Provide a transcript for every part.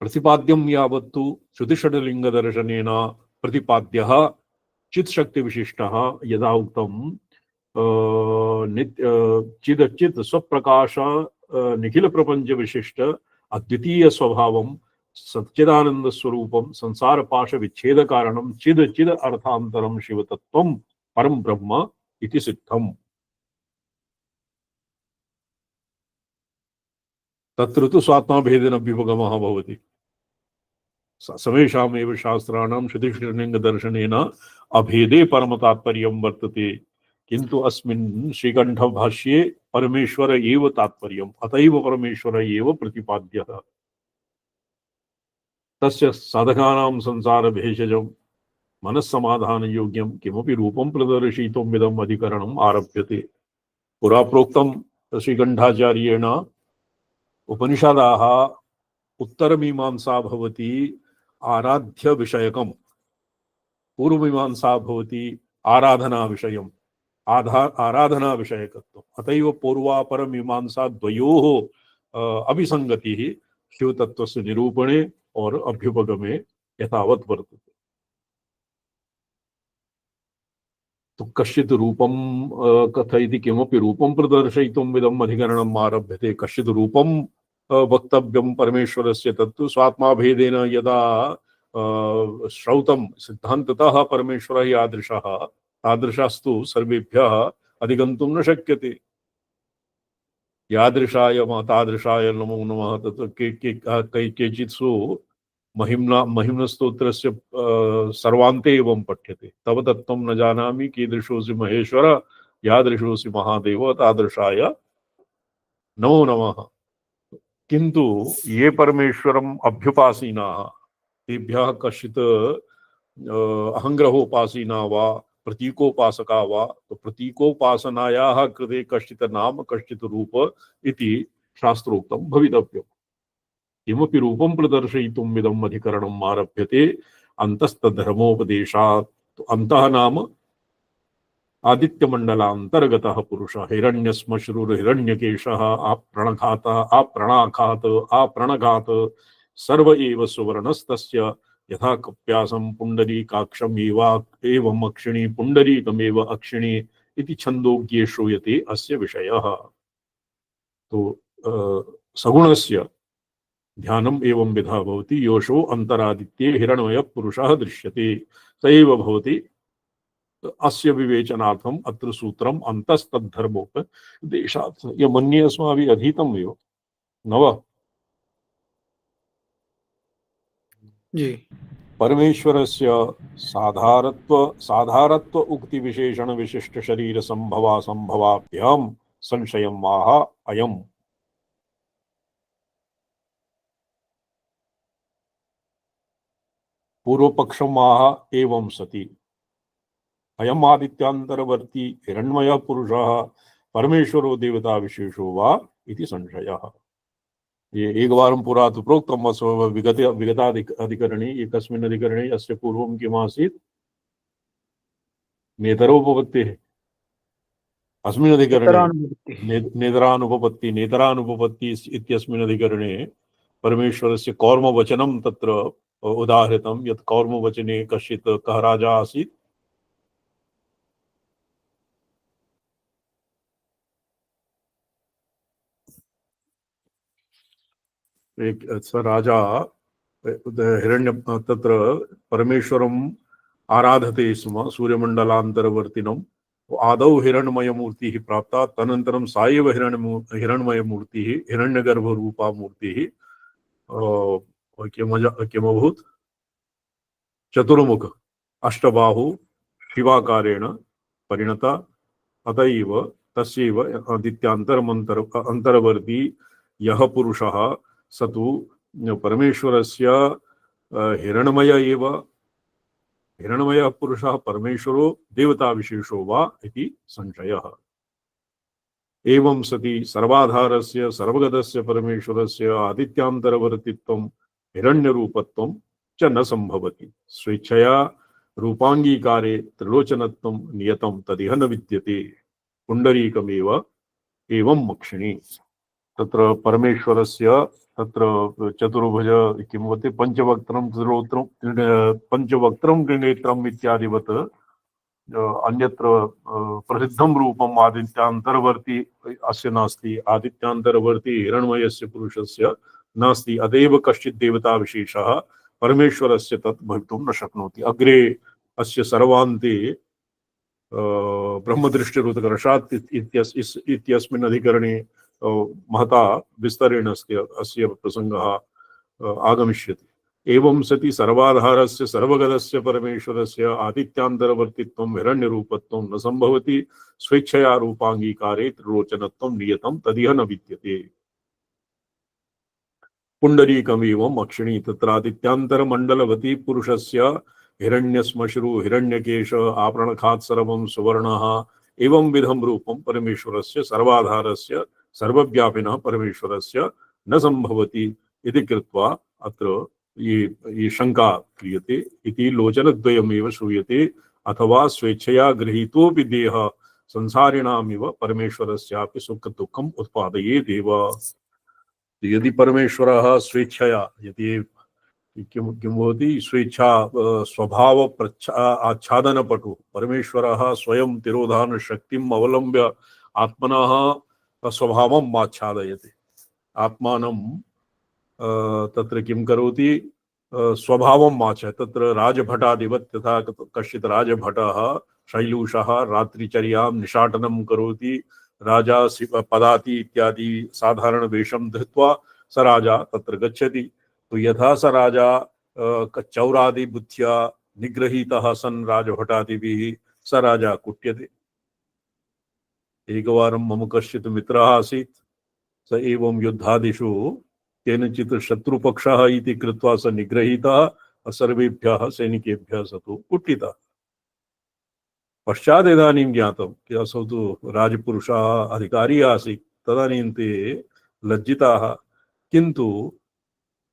प्रतिपाद्यं यावत्तु श्रुतिषड्लिङ्गदर्शनेन प्रतिपाद्यः चित्शक्तिविशिष्टः यदा उक्तं चिदचित् स्वप्रकाश निखिल प्रपंच विशिष्ट अद्वितीय स्वभावं सच्चिदानंद स्वरूपं संसार पाश विच्छेद कारणं चिद चिद अर्थांतरं शिवतत्वं परम ब्रह्म इति सिद्धम्। तत्र तु स्वात्माभेदेन विभगमः भवति। समेषामेव शास्त्राणां श्रुतिलिङ्गदर्शनेन अभेदे परमतात्पर्यं वर्तते, किंतु अस्मिन् श्रीकण्ठ भाष्ये परमेश्वर एव तात्पर्यम्, अतएव परमेश्वर एव प्रतिपाद्यः। तस्य साधकानां संसार भेषजं मनस्समाधान योग्यं किमपि रूपं प्रदर्शयितुम् इदम् अधिकरणम् आरभ्यते। पुरा प्रोक्तं श्रीकण्ठाचार्येण उपनिषदाः उत्तरमीमांसा भवति आराध्य विषयकं, पूर्वमीमांसा भवति आराधना विषयम्, आराधना विषयकत्वम्। अतएव पूर्वापर मीमांसा द्वयोः अभिसंगतिः शिवतत्त्वस्य निरूपणे और अभ्युपगमे यथावत् वर्तते। तो कश्चित् रूपं कथयति, किमपि रूपं प्रदर्शयितुम् इदम् अधिकरणम् आरभ्यते। कश्चित् रूपं वक्तव्यं परमेश्वरस्य, तत्तु स्वात्माभेदेन यदा श्रौतं सिद्धान्ततः परमेश्वरः यादृशः तादृशस्तु सर्वेभ्यः अधिगन्तुं न शक्यते। यादृशाय तादृशाय नमो नमः। तत्र केचित्सु महिम्न स्तोत्रस्य सर्वान्ते एवं पठ्यते। तव तत्त्वं न जानामि कीदृशोऽसि महेश्वर, यादृशोऽसि महादेव, तादृशाय नमो नमः। किंतु ये परमेश्वरम् अभ्युपासीनाः तेभ्यः कश्चित् अहंग्रहोपासीना वा प्रतीकोपासका वा, तो प्रतीकोपासनायाः कृते कश्चित् नाम कश्चित् रूप इति शास्त्रोक्तं भवितव्यम्। किमपि रूपं प्रदर्शयितुम् इदम् अधिकरणम् आरभ्यते अन्तस्तद्धर्मोपदेशात्। तो अन्तः नाम आदित्यमण्डलान्तर्गतः पुरुषः, हिरण्यश्मश्रुर्हिरण्यकेशः, आप्रणघातः आप्रणाघात आप्रणघात सर्व एव सुवर्णस्तस्य यथा कप्यासं पुंडरीकाक्षम् एवम् अक्षिणी पुंडरीकमेव अक्षिणी इति छन्दोज्ञे श्रूयते अस्य विषयः। तो सगुणस्य ध्यानम् एवं विधा भवति। योषो अंतरादित्ये हिरण्मयः पुरुषः दृश्यते स एव भवति। अस्य विवेचनार्थम् अत्र सूत्रम् अन्तस्तद्धर्मोपदेशात्। ये मन्ये अस्माभिः अधीतम् एव न वा? जी। परमेश्वरस्य साधारत्व उक्ति विशेषण विशिष्ट शरीर संभवाभ्याम संशयम् आह अयम्। पूर्वपक्षम् आह एवं सति अयम् आदित्यान्तरवर्ती हिरण्मयः पुरुषः परमेश्वरो देवता विशेषो वा इति संशयः। ये एकवारं पुरा तु प्रोक्तम् विगताधिकरणे। एकस्मिन् अधिकरणे अस्य पूर्वं किमासीत्? नेतरोपपत्तिः। अस्मिन् अधिकरणे नेतरानुपपत्ति इत्यस्मिन् अधिकरणे परमेश्वरस्य कौर्मवचनं तत्र उदाहृतं। यत् कौर्मवचने कश्चित् कः राजा आसीत्? स राजा हिरण्य तत्र परमेश्वरम् आराधते स्म सूर्यमण्डलान्तरवर्तिनम्। आदौ हिरण्मयमूर्तिः प्राप्ता, तदनन्तरं सा एव हिरण्मयमूर्तिः हिरण्यगर्भरूपा मूर्तिः किमभूत्? चतुर्मुख अष्टबाहु शिवाकारेण परिणता। अतएव तस्यैव आदित्यान्तरवर्ती यः पुरुषः स तु परमेश्वरस्य हिरण्मय एव। हिरण्मयः पुरुषः परमेश्वरो देवता विशेषो वा इति संशयः। एवं सति सर्वाधारस्य सर्वगतस्य परमेश्वरस्य आदित्यान्तरवर्तित्वं हिरण्यरूपत्वं च न संभवति। स्वेच्छया रूपांगीकारे त्रिलोचनत्वं नियतं तदिह न विद्यते। पुंडरीकमेव एवं मक्षिणी। तत्र परमेश्वरस्य तत्र चतुर्भुज किं वदति पंचवक्त्रं त्रिलोत्रं पंचवक्त्रं त्रिनेत्रम् इत्यादिवत् अन्यत्र प्रसिद्धं रूपम् आदित्यान्तरवर्ती अस्य नास्ति, आदित्यान्तरवर्ती हिरण्मयस्य पुरुषस्य नास्ति, अतएव कश्चित् देवता विशेषः परमेश्वरस्य तत् भवितुं न शक्नोति। अग्रे अस्य सर्वान्ते ब्रह्मदृष्टिरुत्कर्षात् इत्यस्मिन् अधिकरणे महता विस्तरेण अस्य प्रसंगः आगमिष्यति। एवं सति सर्वाधारस्य सर्वगतस्य परमेश्वरस्य आदित्यान्तरवर्तित्वं हिरण्यरूपत्वं न संभवति, स्वेच्छया रूपांगीकारे त्रिलोचनत्वं नियतं तदिह न विद्यते। पुंडरीकमेवम् अक्षिणी तत्रादित्यान्तरमण्डलवती पुरुषस्य हिरण्यश्मश्रु हिरण्यकेश आपरणखात् सर्वं सुवर्णः एवं विधं रूपं परमेश्वरस्य सर्वाधारस्य सर्वव्यापिनः परमेश्वरस्य न संभवति इति कृत्वा अत्र ये शंका क्रियते इति लोचनद्वयमेव श्रूयते, अथवा स्वेच्छया गृहीतोऽपि देहः संसारिणामिव परमेश्वरस्यापि सुख दुःखम् उत्पादयेदेव। यदि परमेश्वरः स्वेच्छया यदि किं भवति स्वेच्छा स्वभाव आच्छादनपटु परमेश्वरः स्वयं तिरोधान शक्तिम् अवलम्ब्य आत्मनः स्वभावम् आच्छादयति। आत्मानं तत्र किं करोति स्वभावम् आच्छादयति। तत्र राजभटादिवत् यथा कश्चित् राजभटः शैलूषः रात्रिचर्यां निशाटनं करोति, राजा पदाति इत्यादि साधारण वेशं धृत्वा स राजा तत्र गच्छति। तो यथा स राजा चौरादि बुद्ध्या निगृहीतः सन् राजभटादिभिः स राजा कुट्यते। एकवारं मम कश्चित् मित्रः आसीत्, स एवं युद्धादिषु केनचित् शत्रुपक्षः इति कृत्वा स निगृहीतः, सर्वेभ्यः सैनिकेभ्यः स तु कुट्टितः। पश्चात् इदानीं ज्ञातं कि असौ तु राजपुरुषः अधिकारी आसीत्, तदानीं ते लज्जिताः। किन्तु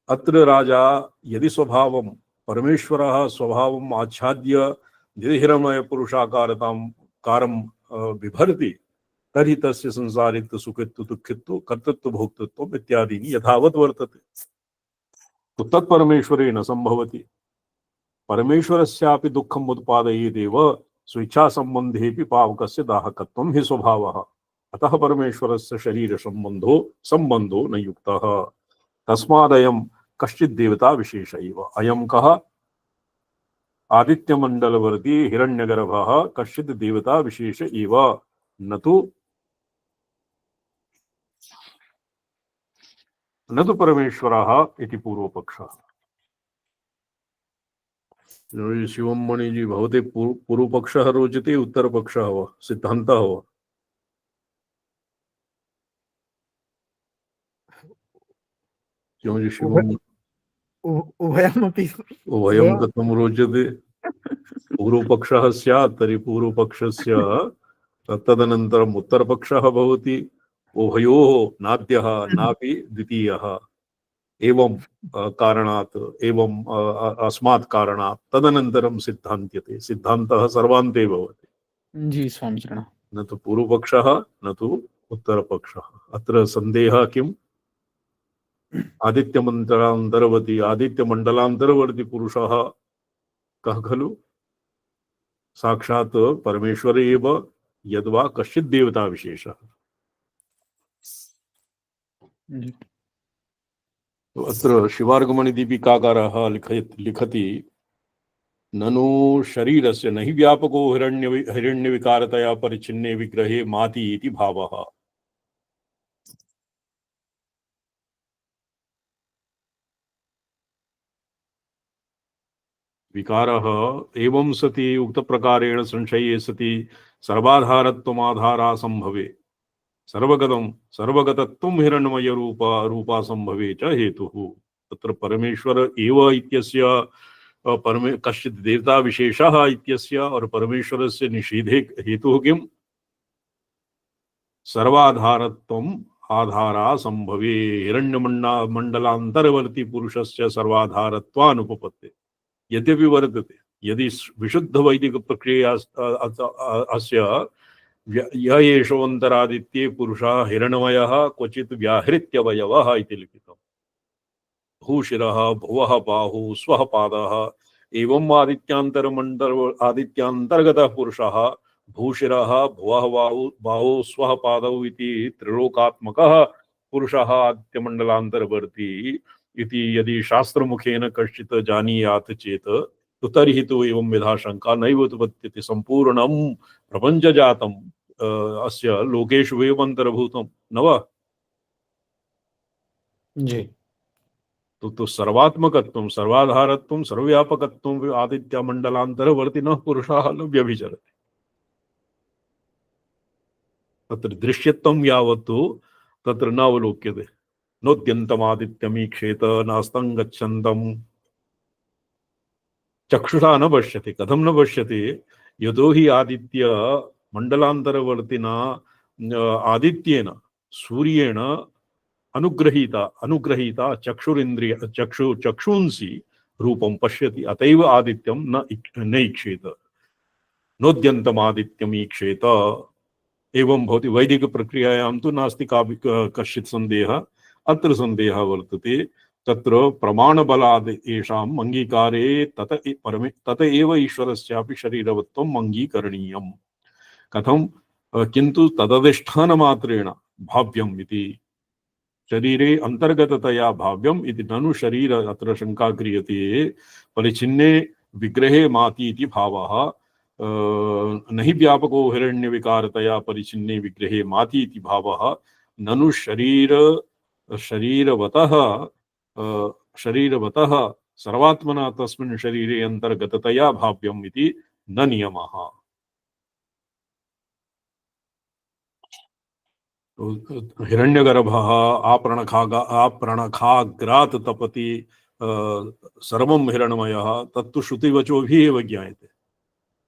अत्र राजा यदि स्वभावं परमेश्वरः स्वभावम् आच्छाद्य यदि हिरण्मयपुरुषाकारतां कारं बिभर्ति तर्हि तस्य संसारित्व सुखित्व दुःखित्व कर्तृत्व भोक्तृत्व इत्यादीनि यथावत् वर्तते। तो तत्परमेश्वरे न संभवति। परमेश्वरस्यापि दुःखम् उत्पादयेदेव स्वेच्छा संबन्धेपि पावकस्य दाहकत्वं हि स्वभावः। अतः परमेश्वरस्य शरीर संबंधो न युक्तः। तस्मादयं कश्चित् देवता विशेष एव। अयं कः? आदित्यमण्डलवर्ती हिरण्यगर्भः कश्चित् देवता विशेष एव, न तो परमेश्वरः इति पूर्वपक्षः। शिवम मणि जी भवते पूर्वपक्षः रोचते उत्तरपक्षः वा सिद्धान्तः वा? क्यों जी शिवम? उभयमपि उभयं कथं रोचते? पूर्वपक्षः स्यात् तर्हि पूर्वपक्षस्य तदनन्तरम् उत्तरपक्षः भवति। उभयोः नाद्यः नापि द्वितीयः। एवं कारणात् एवं अस्मात् कारणात् तदनन्तरं सिद्धान्त्यते। सिद्धान्तः सर्वान्ते भवति। जी स्वामी शरण। न तो पूर्वपक्षः न तो उत्तरपक्षः। अत्र सन्देहः किम्? आदित्यमण्डलान्तरवर्ती पुरुषः कः खलु? साक्षात् परमेश्वर एव, यद्वा कश्चित् देवता विशेषः। तो अत्र शिवार्गमणिदीपिकाकारः लिखति ननु शरीरस्य नहि व्यापको हिरण्यविकारतया परिच्छिन्ने विग्रहे माति इति भावः। विकारः एवं सति उक्त प्रकारेण संशये सति सर्वाधारत्वमाधारा संभवे सर्वगतं सर्वगतत्वं हिरण्मय रूपा संभवे च हेतुः। तत्र परमेश्वर एव इत्यस्य कश्चित् देवता विशेषः इत्यस्य और परमेश्वरस्य निषेधे हेतुः किम्? सर्वाधारत्वम् आधारा संभवे हिरण्यमण्डलान्तरवर्ती पुरुषस्य सर्वाधारत्वानुपपत्ते। यद्यपि वर्तते, यदि विशुद्ध वैदिक प्रक्रिया अस्य य एषोऽन्तरादित्ये पुरुषः हिरण्मयः क्वचित् व्याहृत्यवयवः इति लिखितम्। भूशिरः भुवः बाहुः स्वः पादः एवम् आदित्यान्तर्गतः पुरुषः भूशिरः भुवः बाहुः स्वः पादौ इति त्रिलोकात्मकः पुरुषः आदित्यमण्डलान्तर्वर्ती इति यदि शास्त्रमुखेन कश्चित् जानीयात् चेत् तो तर्हि तु एवं विधा शंका नैव उत्पद्यते। सम्पूर्णं प्रपञ्चजातम् अस्य लोकेषु एव अन्तर्भूतं न वा? जी तो सर्वात्मकत्वं सर्वाधारत्वं सर्वव्यापकत्वं आदित्यमण्डलान्तरवर्तिनः पुरुषाः न व्यभिचरति। तत्र दृश्यत्वं यावत्तु तत्र न अवलोक्यते। नोद्यन्तमादित्यमीक्षेत नास्तं गच्छन्तं चक्षुषा न पश्यति। कथं न पश्यति? यतो हि आदित्य मण्डलान्तरवर्तिना आदित्येन सूर्येण अनुग्रहीता अनुग्रहीता चक्षुरिंद्रिय चक्षुंसी रूपं पश्यति। अतएव आदित्यं न ईक्षेत। नोद्यन्तमादित्यम ईक्षेत एवं भवति। वैदिक प्रक्रियायां तु नास्ति कश्चित् सन्देहः। अत्र सन्देहः वर्तते। तत्र प्रमाणबलाद् येषाम् अङ्गीकारे तत एव ईश्वरस्यापि शरीरवत्वम् अङ्गीकरणीयम्। कथं? किन्तु तदधिष्ठानमात्रेण भाव्यम् इति। शरीरे अंतर्गततया भाव्यम इति ननु शरीर अत्र शंका क्रियते। परिचिन्ने विग्रहे माति इति भावः नहि व्यापको हिरण्यविकारतया परिचिन्ने विग्रहे माति इति भावः ननु शरीरवतः सर्वात्मना तस्मिन् शरीरे अंतर्गततया भाव्यम इति न नियमः। हिरण्यगर्भः आपरणखाग्रात् तपति सर्वं हिरण्मयः तत्तु श्रुतिवचोभिः एव ज्ञायते।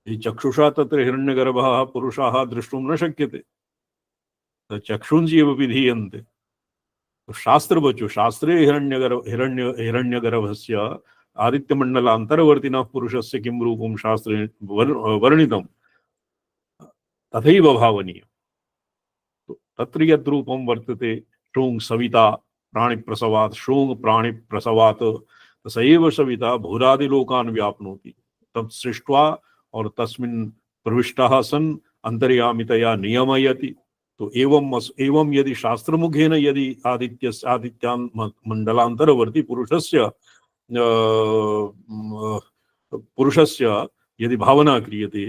हि चक्षुषा तत्र हिरण्यगर्भः पुरुषः द्रष्टुं न शक्यते। चक्षुंसि एव विधीयन्ते। शास्त्रवचो शास्त्रे हिरण्यगर्भस्य आदित्यमण्डलान्तर्वर्तिनः पुरुषस्य किं रूपं शास्त्रे वर्णितं तथैव भावनीयम्। तत्र यद्रूपं वर्तते शोंग सविता प्राणिप्रसवात् शोंग प्राणिप्रसवात् स एव सविता भूरादिलोकान् व्याप्नोति। तत् सृष्ट्वा और तस्मिन् प्रविष्टः सन् अंतर्यामितया नियमयति। तो एवं यदि शास्त्रमुखेन यदि आदित्यान् मण्डलान्तरवर्ती पुरुषस्य यदि भावना क्रियते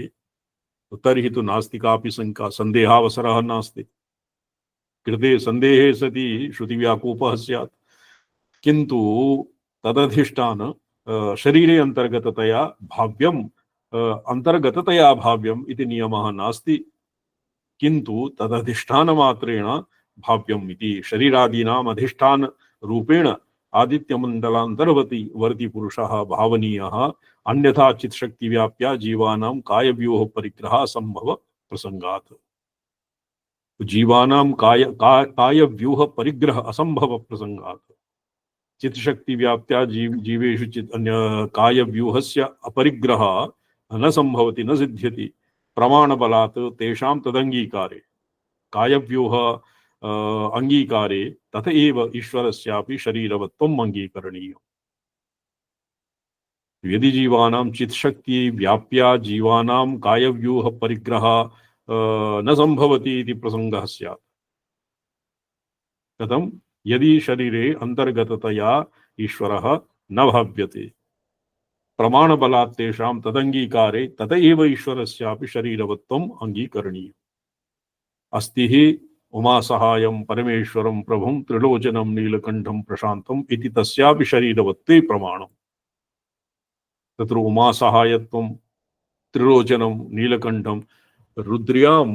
तर्हि तु नास्तिकापि सन्देहावसरः नास्ति। कृते संदेहे सति श्रुतिव्याकोपः स्यात्। किन्तु तदधिष्ठान शरीरे अंतर्गततया भाव्यम अंतर्गततया भाव्यम इति नियमः नास्ति। किन्तु तदधिष्ठानमात्रेण भाव्यम इति शरीरादीनाम् अधिष्ठान रूपेण आदित्यमण्डलान्तर्वर्ती पुरुषः भावनीयः। अन्यथा चित्शक्तिव्याप्या जीवानां कायव्यूह परिग्रह संभव प्रसंगात्। जीवानां काय व्यूह परिग्रह असंभव प्रसंगात् चित्शक्ति व्याप्त्या जीवेषु काय व्यूहस्य अपरिग्रह न संभवति न सिद्ध्यति प्रमाणबलात् तेषां तदंगीकारे कायव्यूह अंगीकारे तथ एव ईश्वरस्यापि शरीरवत्वम् अंगीकरणीयम्। यदि जीवानां चित्शक्ति व्याप्या जीवानां कायव्यूह परिग्रह न संभवति इति प्रसंगः स्यात्। कथं? यदि शरीरे अंतर्गततया ईश्वरः न भाव्यते प्रमाणबलात् तेषां तदंगीकारे तत एव ईश्वरस्यापि शरीरवत्वम् अंगीकरणीयम्। अस्ति हि उमासहायं परमेश्वरं प्रभुं त्रिलोचनं नीलकण्ठं प्रशान्तम् इति तस्यापि शरीरवत्वे प्रमाणम्। तत्र उमासहायत्वं त्रिलोचनं नीलकण्ठं रुद्र्यां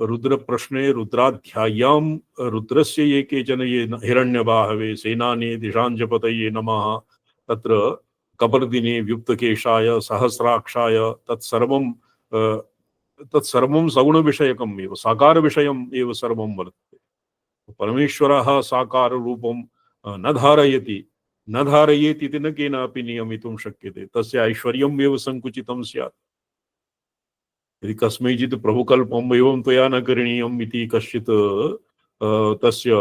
रुद्र प्रश्ने रुद्राध्याय्यां रुद्रस्य ये केचन ये हिरण्यबाहवे सेनाने दिशांजपतये नमः तत्र कपर्दिने व्युक्तकेशाय सहस्राक्षाय तत्सर्वं सगुणविषयकम् एव साकार विषयम् एव सर्वं वर्तते। परमेश्वरः साकार रूपं न धारयति न धारयेत् इति न केनापि नियमितुं शक्यते। तस्य ऐश्वर्यम् एव संकुचितं स्यात्। यदि कस्मैचित् प्रभुकल्पम् एवं त्वया न करणीयम् इति कश्चित् तस्य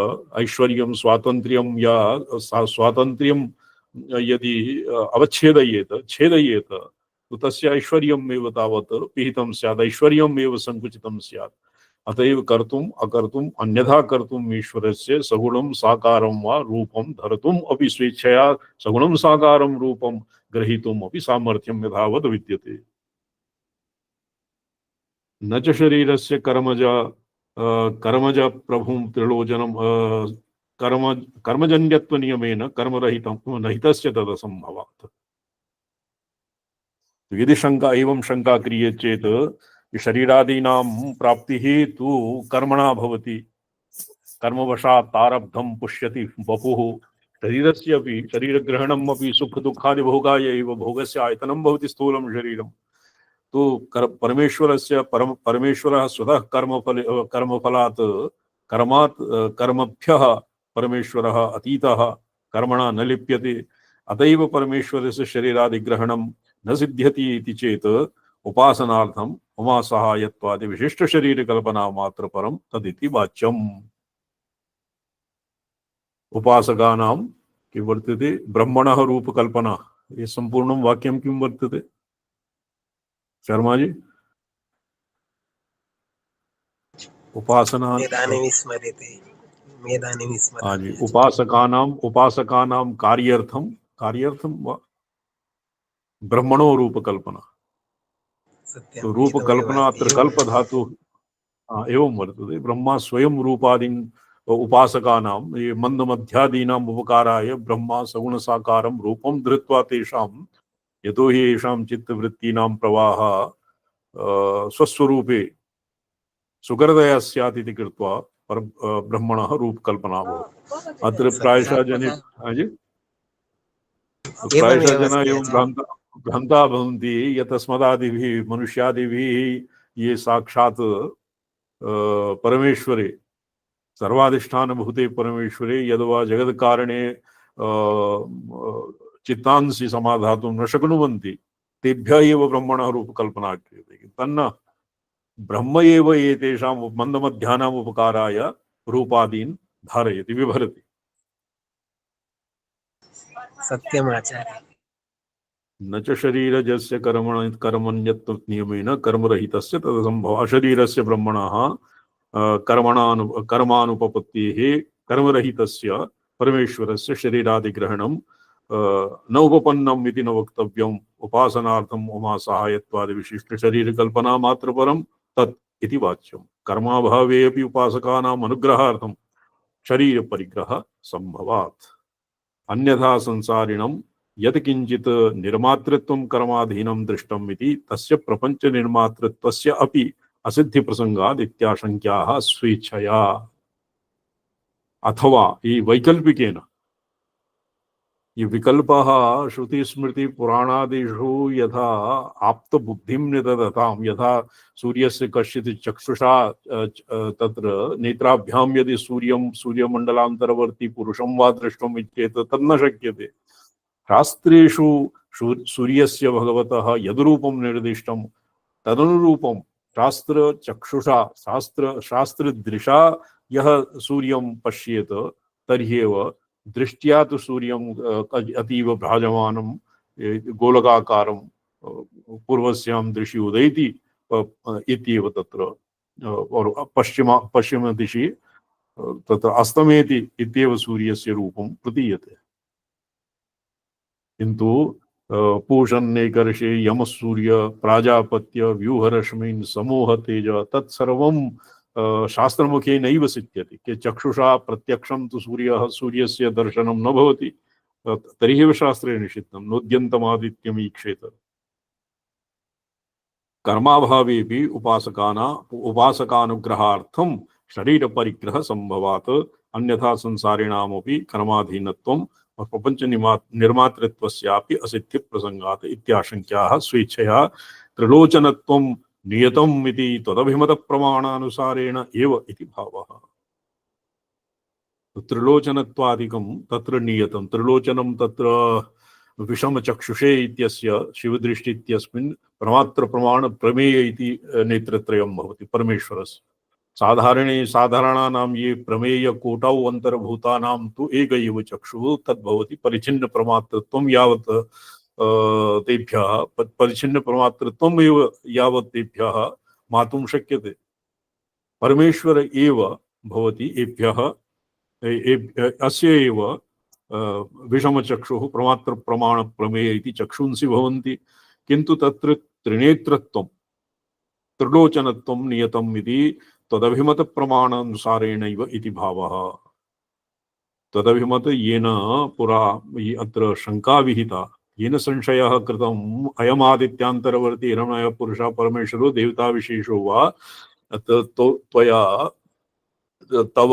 ऐश्वर्यं स्वातन्त्र्यं या स्वातन्त्र्यं यदि अवच्छेदयेत छेदयेत तो तस्य ऐश्वर्यमेव तावत् पिहितं स्यात्, ऐश्वर्यमेव संकुचितं स्यात्। अतएव कर्तुम् अकर्तुम् अन्यथा कर्तुम् ईश्वरस्य सगुणं साकारं वा रूपं धर्तुम् अपि स्वेच्छया सगुणं साकारं रूपं ग्रहीतुम् अपि सामर्थ्यं यथावत् विद्यते। न च शरीरस्य कर्मज प्रभुं त्रिलोचनं कर्मजन्यत्व नियमेन कर्मरहितं रहितस्य तदसंभवात्। यदि शंका एवं शंका क्रियते चेत् शरीरादीनां प्राप्तिः तु कर्मणा भवति, कर्मवशात् आरब्धं पुष्यति वपुः। शरीरस्य अपि शरीरग्रहणम् अपि सुख दुःखादि भोगाय एव, भोगस्य आयतनं भवति स्थूलं शरीरं। तो परमेश्वरस्य परमेश्वरः स्वतः कर्मफलात् कर्मभ्यः परमेश्वरः अतीतः, कर्मणा न लिप्यते। अतएव परमेश्वरस्य शरीरादिग्रहणं न सिद्ध्यति इति चेत् उपासनार्थम् उमा सहायत्वादि विशिष्ट शरीर कल्पना मात्र परम तदिति वाच्यम्। उपासकानां किं वर्तते? ब्रह्मणः रूप कल्पना। ये संपूर्णं वाक्यं किं वर्तते शर्मा जी? उपासना मेधानि विस्मर्यते, मेधानि हाँ जी, विस्मर्यते। उपासकानां कार्यर्थम ब्रह्मणो रूप कल्पना। तो रूप कल्पना अत्र कल्प धातु एवं वर्तते। ब्रह्मा स्वयं रूपादीन् उपासकानां ये मंदमध्यादीनाम् उपकाराय ब्रह्मा सगुण साकारं रूपं धृत्वा तेषां यतो हि येषां चित्तवृत्तीनां प्रवाहः स्वस्वरूपे सुगरदया स्यात् इति कृत्वा ब्रह्मणः रूप कल्पना भवति। अत्र प्रायशः जने प्रायशः जना एवं भ्रान्ता भवन्ति यत् अस्मदादिभिः मनुष्यादिभिः ये साक्षात् परमेश्वरे सर्वाधिष्ठानभूते परमेश्वरे यद्वा जगत्कारणे चित्तांसि समाधातुं न शक्नुवन्ति तेभ्यः एव ब्रह्मणः रूपकल्पना क्रियते। तन्न ब्रह्म एव एतेषां मन्दमध्यानाम् उपकाराय रूपादीन् धारयति, विभरति। सत्यमाचार्य। न च शरीरजस्य कर्मण्यत्व नियमेन कर्मरहितस्य तदसंभवः। शरीरस्य ब्रह्मणः कर्मानुपपत्तेः कर्मरहितस्य परमेश्वरस्य शरीरादिग्रहणं न उपपन्नम् इति न वक्तव्यम्। उपासनार्थम् उमा सहायत्वादि विशिष्ट शरीर कल्पना मात्र परम तत् इति वाच्यम्। कर्माभावे अपि उपासकानाम् अनुग्रहार्थं शरीर परिग्रह संभवात्। अन्यथा संसारिणं यत् किंचित् निर्मातृत्वं कर्माधीनं दृष्टम् इति तस्य प्रपंच निर्मातृत्वस्य अपि असिद्धि प्रसंगात् इत्याशंक्याः स्वेच्छया। अथवा ये वैकल्पिकेन ये विकल्पः श्रुति स्मृति पुराणादिषु यथा आप्त बुद्धिं निदधताम्, यथा सूर्यस्य कश्चित् चक्षुषा तत्र नेत्राभ्यां यदि सूर्यमण्डलान्तरवर्ती पुरुषं वा द्रष्टुम् इच्छेत तन्न शक्यते। शास्त्रेषु सूर्यस्य भगवतः यद्रूपं निर्दिष्टं तदनुरूपं शास्त्र चक्षुषा शास्त्रदृशा यः सूर्यं पश्येत तर्ह्येव दृष्ट्या तो सूर्यं अतीव भ्राजमानं गोलकाकारं पूर्वस्यां दिशि उदयति इत्येव तत्र और पश्चिम दिशि तत्र अस्तमेति इत्येव सूर्यस्य रूपं प्रतीयते। किन्तु पूषन्नेकर्षे यमसूर्य प्राजापत्य व्यूहरश्मीन् समूह तेज तत्सर्वं शास्त्रमुखे नैव सिद्ध्यति। के चक्षुषा प्रत्यक्षं तु सूर्यस्य दर्शनं न भवति तर्हि एव शास्त्रे निषिद्धं नोद्यन्तमादित्यम् ईक्षेत। कर्माभावेपि उपासकानुग्रहार्थं शरीर परिग्रह संभवात्। अन्यथा संसारिणामपि कर्माधीनत्वं प्रपंच निर्मातृत्वस्यापि असिद्धि प्रसंगात् इत्याशंक्याः स्वेच्छया त्रिलोचनत्वं नियतम् इति तदभिमत प्रमाणानुसारेण एव इति भावः। त्रिलोचनत्वादिकं तत्र नियतं। त्रिलोचनं तत्र विषमचक्षुषे इत्यस्य शिवदृष्टि इत्यस्मिन् प्रमात्र प्रमाण प्रमेय इति नेत्रत्रयं भवति परमेश्वरस्य। साधारणानां ये प्रमेय कोटौ अन्तर्भूतानां तु एक एव चक्षुः तद्भवति परिच्छिन्न प्रमात्रत्वं यावत् तेभ्यः परिच्छिन्न प्रमात्रत्वम् एव यावत् तेभ्यः मातुं शक्यते। परमेश्वर एव भवति एभ्यः अस्य एव विषमचक्षुः प्रमात्र प्रमाण प्रमेय इति चक्षुंसि भवन्ति। किन्तु तत्र त्रिनेत्रत्वं त्रिलोचनत्वं नियतम् इति तदभिमत प्रमाणानुसारेणैव इति भावः। तदभिमत येन पुरा अत्र शंका विहिता येन संशयः कृतम् अयमादित्यान्तरवर्ती हिरण्मयः पुरुषः परमेश्वरो देवता विशेषो वा त्वया तव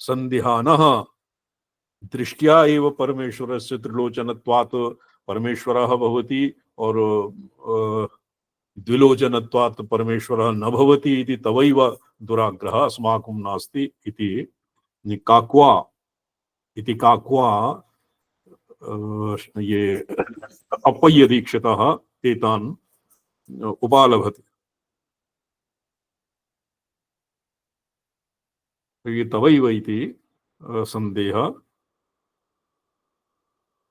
संदिहानः दृष्ट्या एव परमेश्वरस्य त्रिलोचनत्वात् परमेश्वरः भवति और द्विलोचनत्वात् परमेश्वरः न भवति इति तवैव दुराग्रहः अस्माकं नास्ति इति काक्वा ये अप्पय्य दीक्षितः एतान् उपालभते। ये तवैव इति संदेहः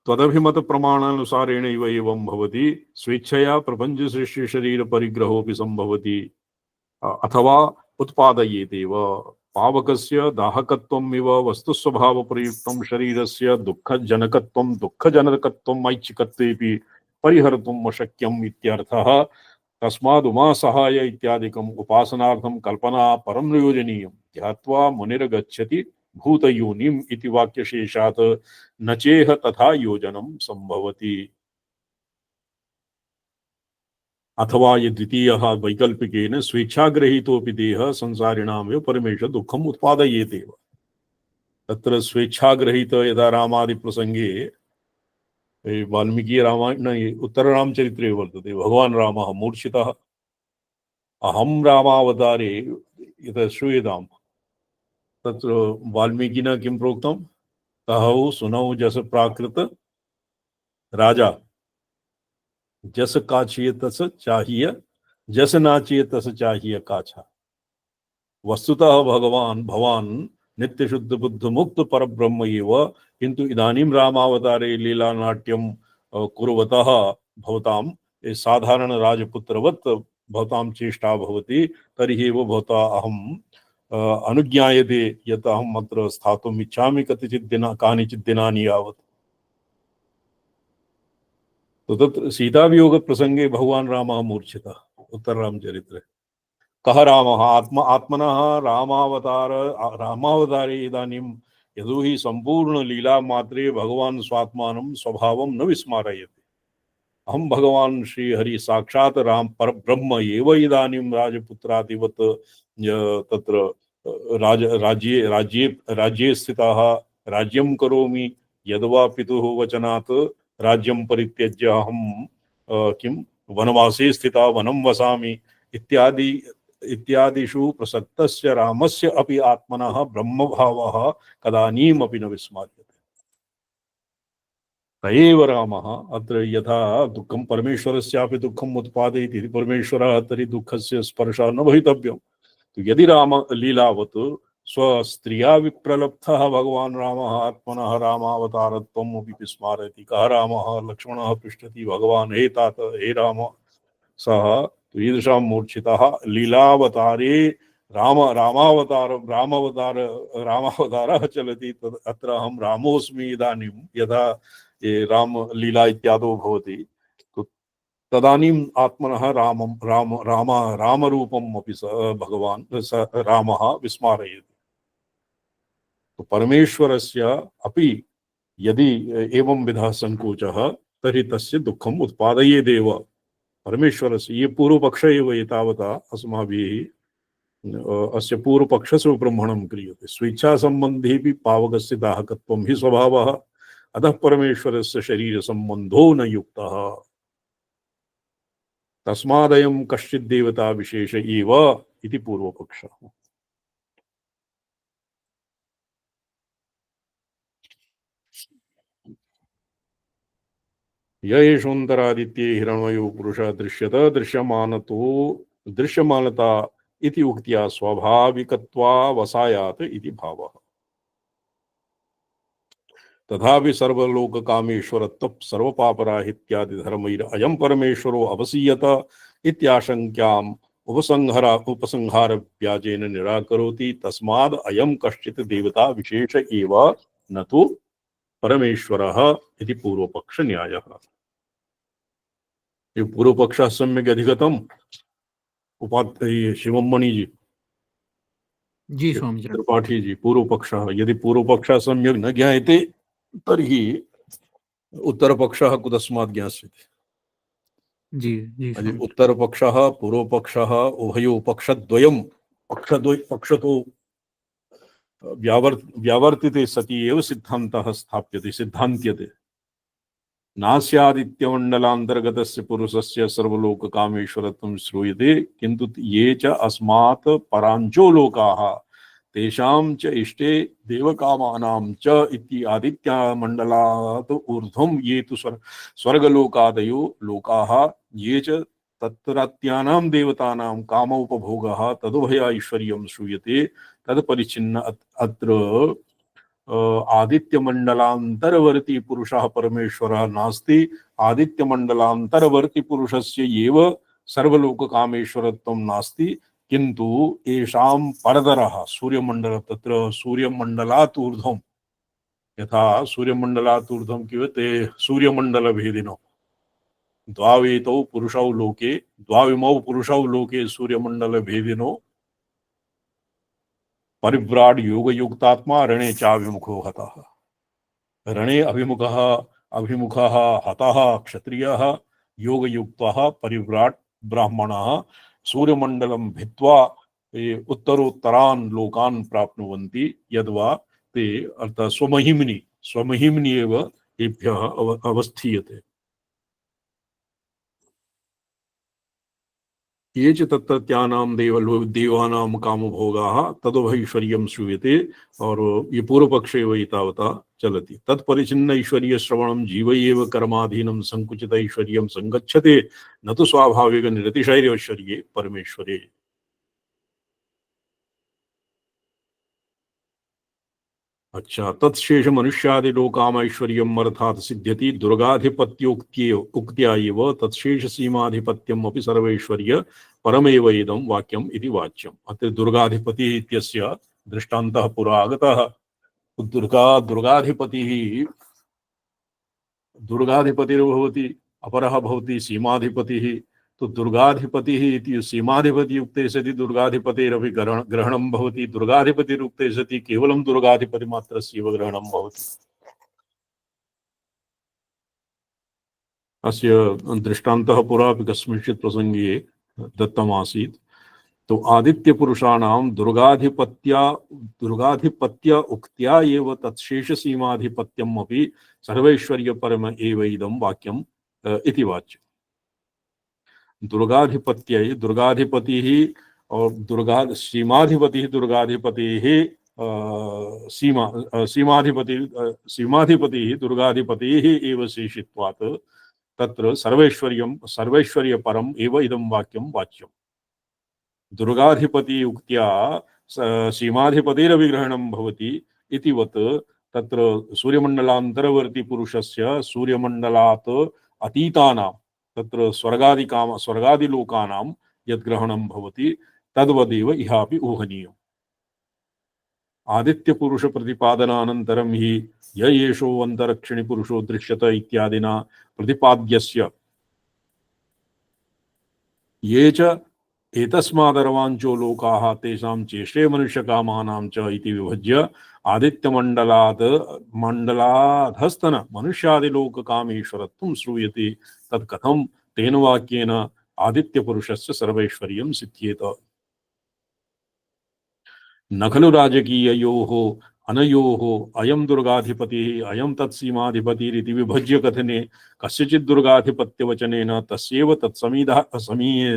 तदभिमत प्रमाणानुसारेण एवं भवति। स्वेच्छया प्रपंच सृष्टि शरीर परिग्रहोऽपि संभवति अथवा उत्पादयेतेव। पावकस्य दाहकत्वम् इव वस्तुस्वभाव प्रयुक्तं शरीरस्य दुःखजनकत्वं दुःखजनकत्वम् ऐच्छिकत्वेऽपि परिहर्तुम् अशक्यम् इत्यर्थः। तस्माद् उमा सहाय इत्यादिकम् उपासनार्थं कल्पना परं योजनीयं। ध्यात्वा मुनिर्गच्छति भूतयोनिम् इति वाक्यशेषात् न चेह तथा योजनं संभवति। अथवा ये द्वितीयः वैकल्पिकेन स्वेच्छाग्रहीतोऽपि देहः संसारिणामेव परमेश्वर दुःखम् उत्पादयेतेव। तत्र स्वेच्छाग्रहीत यदा रामादि प्रसंगे वाल्मीकि रामायण उत्तररामचरित्रे वर्तते भगवान् रामः मूर्छितः अहं रामावतारे यत् श्रूयताम्। तत्र वाल्मीकिना किं प्रोक्तं कहौ सुनौ जस प्राकृत राजा जस काछिए तस चाहिए जस नाचिए तस चाहिए काछा। वस्तुतः भगवान भवान नित्य शुद्ध बुद्ध मुक्त पर ब्रह्म एव किंतु इदानीं रामावतारे लीला नाट्यम कुर्वतः भवतां साधारण राजपुत्रवत् भवतां चेष्टा भवति तर्हि एव भवता अहम् अनुज्ञायते यत् अहम् अत्र स्थातुम् इच्छामि कानिचित् दिनानि यावत्। तो तत्र सीता वियोग प्रसंगे भगवान रामः मूर्छितः उत्तररामचरित्रे। कः रामः आत्मनः रामावतारे इदानीं यदो हि संपूर्ण लीला मात्रे भगवान स्वात्मानं स्वभावं न विस्मारयति। अहं भगवान श्री हरि साक्षात् राम परब्रह्म एव इदानीं राजपुत्रादिवत् तत्र राज्ये स्थितः राज्यं करोमि यद्वा पितुः वचनात् राज्यं परित्यज्य अहं किं वनवासे स्थिता वनं वसामि इत्यादिषु प्रसक्तस्य रामस्य अपि आत्मनः ब्रह्मभावः कदानीमपि न विस्मर्यते। स एव रामः अत्र यथा दुःखं परमेश्वरस्यापि दुःखम् उत्पादयति परमेश्वरः तर्हि दुःखस्य स्पर्शः न भवितव्यं। तो यदि राम लीलावत् स्वस्त्रिया विप्रलब्धः भगवान रामः आत्मनः रामावतारत्वम् अपि विस्मारयति। कः रामः लक्ष्मणः पृच्छति भगवान् हे तात हे राम सः तो ईदृशां मूर्छितः लीलावतारे रामावतारः चलति अत्र अहं रामोऽस्मि इदानीं यदा ये राम लीला इत्यादो भवति तदानीम् आत्मनः रामरूपम् अपि स भगवान् स रामः विस्मारयति। तो परमेश्वरस्य अपि यदि एवं विधः संकोचः तर्हि तस्य दुःखम् उत्पादयेदेव। परमेश्वरस्य ये पूर्वपक्ष एव एतावता अस्माभिः अस्य पूर्वपक्षस्य ब्रह्मणं क्रियते। स्वेच्छा सम्बन्धेऽपि पावकस्य दाहकत्वं हि स्वभावः अतः परमेश्वरस्य शरीर सम्बन्धो न युक्तः। तस्मादयं कश्चित् देवता विशेष एव इति पूर्वपक्षः। य एषोऽन्तरादित्ये हिरण्मयो पुरुषः दृश्यत दृश्यमानता इति उक्त्या स्वाभाविकत्वावसायात् इति भावः। तथापि सर्वलोककामेश्वरत्व सर्वपापराहित्यादि धर्मैर अयं परमेश्वरो अवसीयत इत्याशंक्याम् उपसंहार व्याजेन निराकरोति। तस्माद् अयं कश्चित् देवता विशेष एव न तो परमेश्वरः इति पूर्वपक्ष न्यायः। ये पूर्वपक्षः सम्यक् अधिगतम् उपाध्याय शिवमणि जी, जी स्वामीचरण। त्रिपाठी जी, पूर्वपक्षः यदि पूर्वपक्षः सम्यक् न ज्ञायते तर्हि उत्तरपक्षः कुतस्मात् ज्ञास्यते। जी जी स्वामीचरण। उत्तरपक्षः पूर्वपक्षः उभयो पक्षद्वयं पक्षतो व्यावर्तिते सति एव सिद्धान्तः स्थाप्यते सिद्धान्त्यते। नास्यादित्यमण्डलान्तर्गतस्य पुरुषस्य सर्वलोककामेश्वरत्वं श्रूयते किन्तु ये च अस्मात् पराञ्चो लोकाः तेषां च इष्टे देवकामानां च इति आदित्यमण्डलात् ऊर्ध्वं ये तु स्वर्गलोकादयो लोकाः ये च तत्रत्यानां देवतानां कामोपभोगः तदुभय ऐश्वर्यं श्रूयते तदपरिच्छिन्न अत्र आदित्यमण्डलान्तरवर्ती पुरुषः परमेश्वरः नास्ति। आदित्यमण्डलान्तरवर्ती पुरुषस्य एव सर्वलोककामेश्वरत्वं नास्ति किन्तु येषां परतरः सूर्यमण्डल तत्र सूर्यमण्डलात् ऊर्ध्वं यथा सूर्यमण्डलात् ऊर्ध्वं ते सूर्यमण्डलभेदिनो द्वावेतौ पुरुषौ लोके द्वाविमौ पुरुषौ लोके सूर्यमण्डलभेदिनो परिव्राड योगयुक्तात्मा रणे चाभिमुखो हतः। रणे अभिमुखः हतः क्षत्रियः योगयुक्तः परिव्राट ब्राह्मणः सूर्यमण्डलं भित्त्वा उत्तरोत्तरान् लोकान् प्राप्नुवन्ति यद्वा ते अर्थात् स्वमहिम्नि एव तेभ्यः अवस्थीयते। ये च तत्तत्यानां देवानां कामभोगाः तदुभयैश्वर्यं श्रूयते। और ये पूर्वपक्षे वै तावता चलति। तत्परिचिन्न ऐश्वर्यश्रवणं जीव एव कर्माधीनं संकुचित ऐश्वर्यं संगच्छते न तो स्वाभाविक निरतिशैर्यैश्वर्ये परमेश्वरे। अच्छा, तत्शेष मनुष्यादि लोकामैश्वर्यम् अर्थात् सिद्ध्यति दुर्गाधिपत्योक्त्ये उक्त्या एव तत्शेष सीमाधिपत्यम् अपि सर्वैश्वर्य परमेव इदं वाक्यम् इति वाच्यम्। अत्र दुर्गाधिपतिः इत्यस्य दृष्टान्तः पुरा आगतः। दुर्गाधिपतिर्भवति अपरः भवति सीमाधिपतिः। तो दुर्गाधिपतिः इति सीमाधिपतियुक्ते सति दुर्गाधिपतेरपि ग्रहणं भवति। दुर्गाधिपतिरुक्ते सति केवलं दुर्गाधिपतिमात्रस्यैव ग्रहणं भवति। अस्य दृष्टान्तः पुरापि कस्मिंश्चित् प्रसङ्गे दत्तमासीत्। तो आदित्य पुरुषाणां दुर्गाधिपत्य उक्त्या एव तत्शेष सीमाधिपत्यम् अपि सर्वैश्वर्य परम एव इदं वाक्यम् इति वाच्यम्। दुर्गाधिपतिः और सीमाधिपतिः दुर्गाधिपतिः सीमाधिपतिः दुर्गाधिपतिः एव शेषित्वात् तत्र सर्वैश्वर्य परम एव इदं वाक्यं वाच्यम्। दुर्गाधिपति उक्त्या सीमाधिपतिरभिग्रहणं भवति इतिवत् तत्र सूर्यमण्डलान्तरवर्ती पुरुषस्य सूर्यमण्डलात् अतीतानां तत्र स्वर्गादिलोकानां यद्ग्रहणं भवति तद्वदेव इहापि ऊहनीयम्। आदित्यपुरुषप्रतिपादनानन्तरं हि य एषो अन्तरक्षिणि पुरुषो दृश्यत इत्यादिना प्रतिपाद्यस्य ये च एतस्मादर्वाञ्चो लोकाः तेषां चेष्टे मनुष्यकामानां च इति विभज्य मण्डलाधस्तन मनुष्यादिलोककामेश्वरत्वं श्रूयते। तत्कथं तेन वाक्येन आदित्यपुरुषस्य सर्वैश्वर्यं सिद्ध्येत। न खलु राजकीययोः अनयोः अयं दुर्गाधिपतिः अयं तत्सीमाधिपतिरिति विभज्य कथने कस्यचित् दुर्गाधिपत्यवचनेन तस्यैव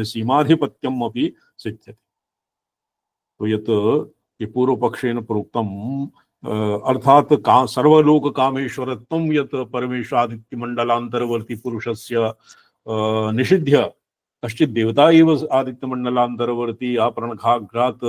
सीमाधिपत्यम् अपि सिद्ध्यति। तो यत् ये पूर्वपक्षेण प्रोक्तं अर्थात का सर्वलोक कामेश्वरत्वं यत् परमेशादित्य मंडलांतरवर्ती पुरुषस्य निषिध्य कश्चित् देवता एव आदित्य मंडलांतरवर्ती आपरणखाग्रात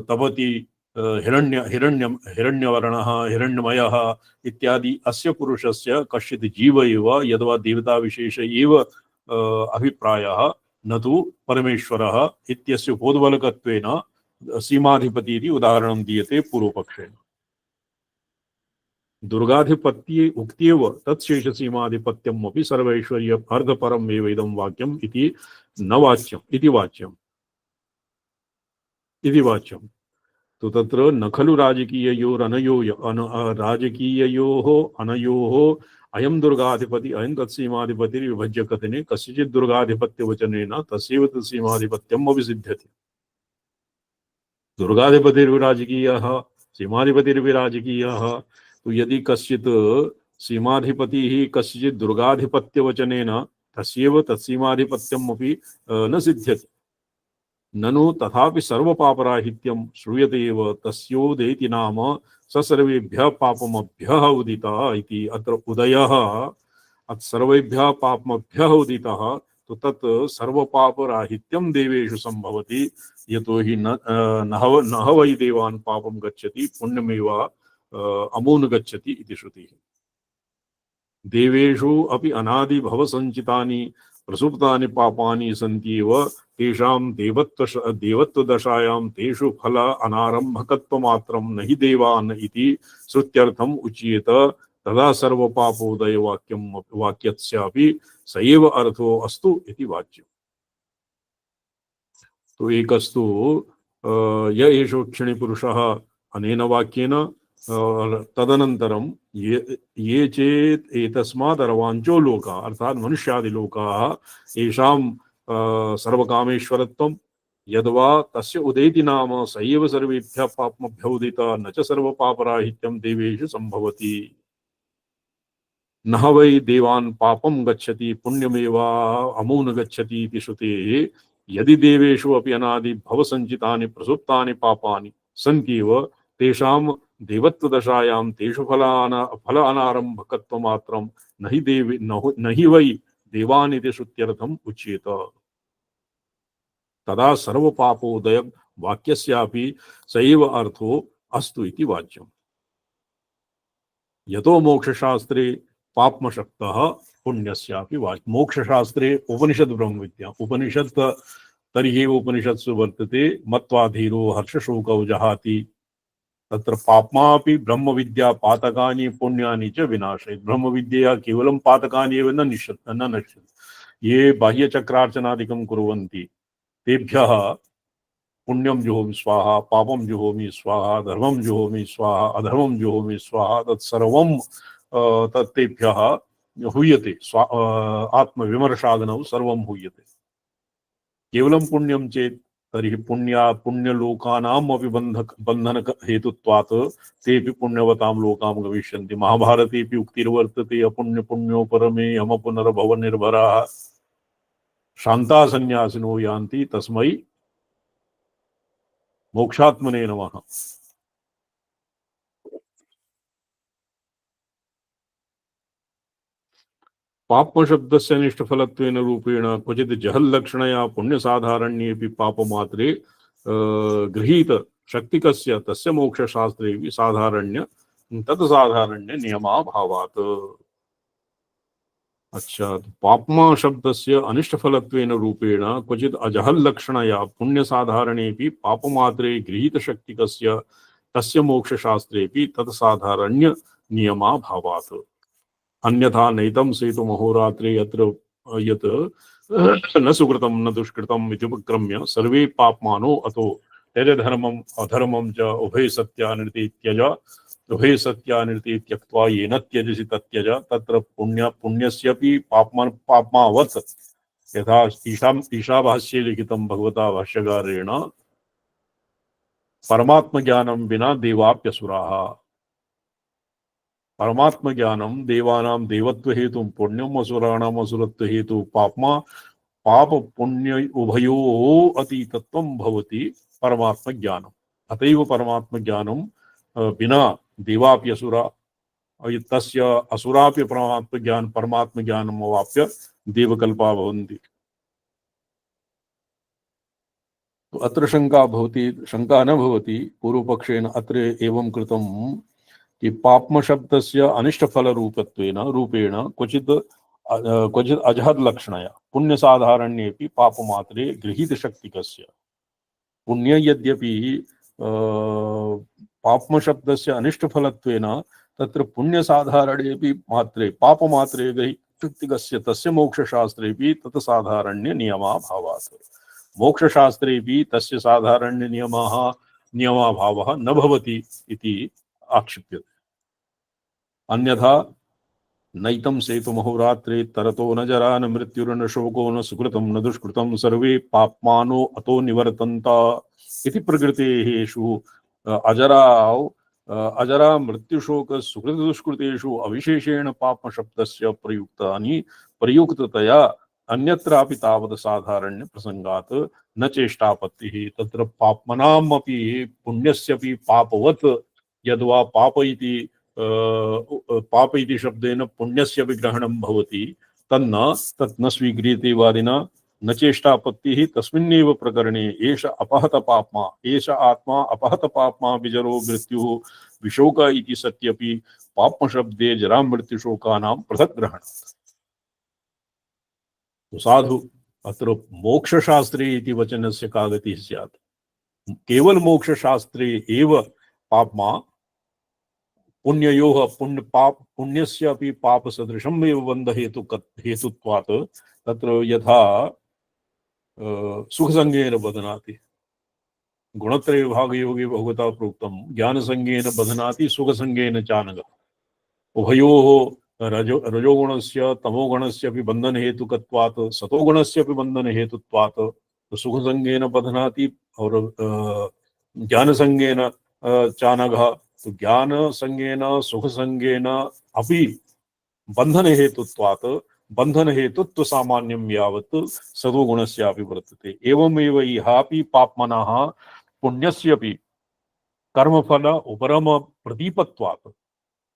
तपति हिरण्यवर्णः हिरण्यमयः इत्यादि अस्य पुरुषस्य कश्चित् जीव एव यद्वा देवता विशेष एव अभिप्रायः न तु परमेश्वरः इत्यस्य उपोद्बलकत्वेन सीमाधिपति इति उदाहरणं दीयते पूर्वपक्षेण। दुर्गाधिपत्ये उक्त्येव तत्शेष सीमाधिपत्यम् अपि सर्वैश्वर्य अर्धपरम् एव इदं वाक्यम् इति न वाच्यम् इति वाच्यम् तो तत्र न खलु राजकीययोः अनयोः अयं दुर्गाधिपति अयं तत्सीमाधिपति विभज्य कथने कस्यचित् दुर्गाधिपत्यवचनेन तस्यैव तत्सीमाधिपत्यम् अपि सिद्ध्यति। दुर्गाधिपतिर्विराजकीयः सीमाधिपतिर्विराजकीयः तो यदि कश्चित् सीमाधिपतिः कस्यचित् दुर्गाधिपत्यवचनेन तस्यैव तत्सीमाधिपत्यम् अपि न सिद्ध्यति। ननु तथापि सर्वपापराहित्यं श्रूयते एव तस्योदेति नाम स सर्वेभ्यः पापमभ्यः उदितः इति। अत्र उदयः सर्वेभ्यः पापमभ्यः उदितः तो तत् सर्वपापराहित्यं देवेषु संभवति यतोहि नह वै देवान् पापं गच्छति पुण्यमेव अमून् गच्छति इति श्रुतिः। देवेषु अपि अनादि भवसञ्चितानि प्रसुप्तानि पापानि सन्त्येव तेषां देवत्वदशायां तेषु फल अनारम्भकत्वमात्रं न हि देवान् इति श्रुत्यर्थम् उच्येत तदा सर्वपापोदय वाक्यस्यापि स एव अर्थो अस्तु इति वाच्यम्। तो एकस्तु य एषोक्षिणी पुरुषः अनेन वाक्येन तदनन्तरं ये चेत् एतस्मात् अर्वाञ्चो लोका अर्थात् मनुष्यादिलोकाः येषां सर्वकामेश्वरत्वं यद्वा तस्य उदेति नाम स एव सर्वेभ्यः पापमभ्यः उदितः न च सर्वपापराहित्यं देवेषु संभवति। नह वै देवान् पापं गच्छति पुण्यमेव अमून् गच्छति इति श्रुतेः यदि देवेषु अपि अनादि भवसञ्चितानि प्रसुप्तानि पापानि सन्त्येव तेषां देवत्वदशायां तेषु फल अनारम्भकत्वमात्रं न हि वै देवान् इति श्रुत्यर्थम् उच्येत तदा सर्वपापोदय वाक्यस्यापि स एव अर्थो अस्तु इति वाच्यम्। यतो मोक्षशास्त्रे पाप्मशक्तः पुण्यस्यापि वाच्यम्। मोक्षशास्त्रे उपनिषद ब्रह्मविद्या उपनिषद तर्हि उपनिषत्सु वर्तते मत्वा धीरो हर्षशोकौ जहाति तत्र पाप्मापि ब्रह्मविद्या पातकानि पुण्यानि च विनाशयेत्। ब्रह्मविद्यया केवलं पातकानि एव न नश्यन्ति। ये बाह्यचक्रार्चनादिकं कुर्वन्ति तेभ्यः पुण्यं जुहोमि स्वाहा पापं जुहोमि स्वाहा धर्मं जुहोमि स्वाहा अधर्मं जुहोमि स्वाहा तत्सर्वं तत्तेभ्यः हूयते। आत्मविमर्शादनौ सर्वं हूयते। केवलं पुण्यं चेत् तर्हि पुण्यलोकानाम् अपि बन्धन हेतुत्वात् तेपि पुण्यवतां लोकां गमिष्यन्ति। महाभारतेपि उक्तिर्वर्तते अपुण्य पुण्यो परमे यम पुनर्भव निर्भराः शान्ता सन्यासिनो यान्ति तस्मै मोक्षात्मने नमः। पापशब्दस्य निष्ठफलत्वेन रूपेण क्वचित् जहल्लक्षणया पुण्यसाधारण्येऽपि पापमात्रे गृहीत शक्तिकस्य तस्य मोक्षशास्त्रे साधारण्य तत्साधारण्य नियमाभावात्। अच्छा, पाप्मा शब्दस्य अनिष्टफलत्वेन रूपेण क्वचित् अजहल्लक्षणया पुण्यसाधारणेऽपि पापमात्रे गृहीतशक्तिकस्य तस्य मोक्षशास्त्रेऽपि तत्साधारण्य नियमाभावात्। अन्यथा नैतं सेतु महोरात्रे यत्र यत् न सुकृतं न दुष्कृतम् इत्युपक्रम्य सर्वे पाप्मानो अतो त्यजधर्मम् अधर्मं च उभय सत्यानिर्ति त्यक्त्वा येन त्यजसि तत्यज। तत्र पुण्यस्यपि पाप्मावत् यथा ईशाभाष्ये लिखितं भगवता भाष्यकारेण परमात्मज्ञानं विना देवाप्यसुराः। परमात्म ज्ञानम देवानां देवत्व हेतु पुण्यम असुराणाम असुरत्व हेतु पापमा पाप पुण्य उभयोः अतीतत्वं भवति परमात्म ज्ञानम। अतएव परमात्म ज्ञानम विना देवाप्य असुरा तस्य असुराप्य परमात्म ज्ञानम् अवाप्य देवकल्पा भवन्ति। तो अत्र शंका न भवति पूर्वपक्षेण अत्र एवं कृतं कि पाप्म शब्दस्य अनिष्टफल रूपेण क्वचित् अजहद लक्षणया पुण्य साधारण्येपि पापमात्रे गृहीत शक्तिकस्य पुण्य यद्यपि पाप्म शब्दस्य अनिष्टफलत्वेन तत्र पुण्य साधारणेपि मात्रे पापमात्रे गृहीत शक्तिकस्य तस्य मोक्षशास्त्रेपि तत् साधारण्य नियमाभावात् मोक्षशास्त्रेपि तस्य साधारण्य नियमाभावः न भवति इति आक्षिप्यते। अन्यथा नैतं सेतुमहोरात्रे तरतो न जरा न मृत्युर्न शोको न सुकृतं न दुष्कृतं सर्वे पाप्मानो अतो निवर्तन्त इति प्रकृतेषु अजरा मृत्युशोक सुकृत दुष्कृतेषु अविशेषेण पाप शब्दस्य प्रयुक्ततया अन्यत्रापि तावत् साधारण्य प्रसंगात् न चेष्टापत्तिः। तत्र पाप्मनामपि पुण्यस्यपि पापवत् यद्वा पाप इति शब्देन पुण्यस्यपि ग्रहणं भवति तत् न स्वीक्रियते वादिना न चेष्टापत्तिः। तस्मिन्नेव प्रकरणे एष आत्मा अपहत पाप्मा विजरो मृत्युः विशोक इति सत्यपि पाप्मशब्दे जरा मृत्युशोकानां पृथक् ग्रहणात्। तो साधु अत्र मोक्षशास्त्रे इति वचनस्य का गतिः स्यात्? केवल मोक्षशास्त्रे एव पाप्मा पुण्ययोः पुण्यस्य अपि पापसदृशम् एव बन्धहेतुत्वात् तत्र यथा सुखसंगेन बध्नाति गुणत्रय विभागयोगे भगवता प्रोक्तं ज्ञानसंगेन बध्नाति सुखसंगेन चानघ उभयोः रजोगुणस्य तमोगुणस्य अपि बंधन हेतुकत्वात् सतोगुणस्य अपि बंधन हेतुत्वात् सुखसंगेन बध्नाति और ज्ञानसंगेन चानघ। तो ज्ञान संगेन सुख संगेन अपि बंधन हेतुत्वात् बंधन हेतुत्व सामान्यं यावत् सदोगुणस्यापि वर्तते। एवमेव इहापि पाप्मनः पुण्यस्यपि कर्मफल उपरम प्रतीपत्वात्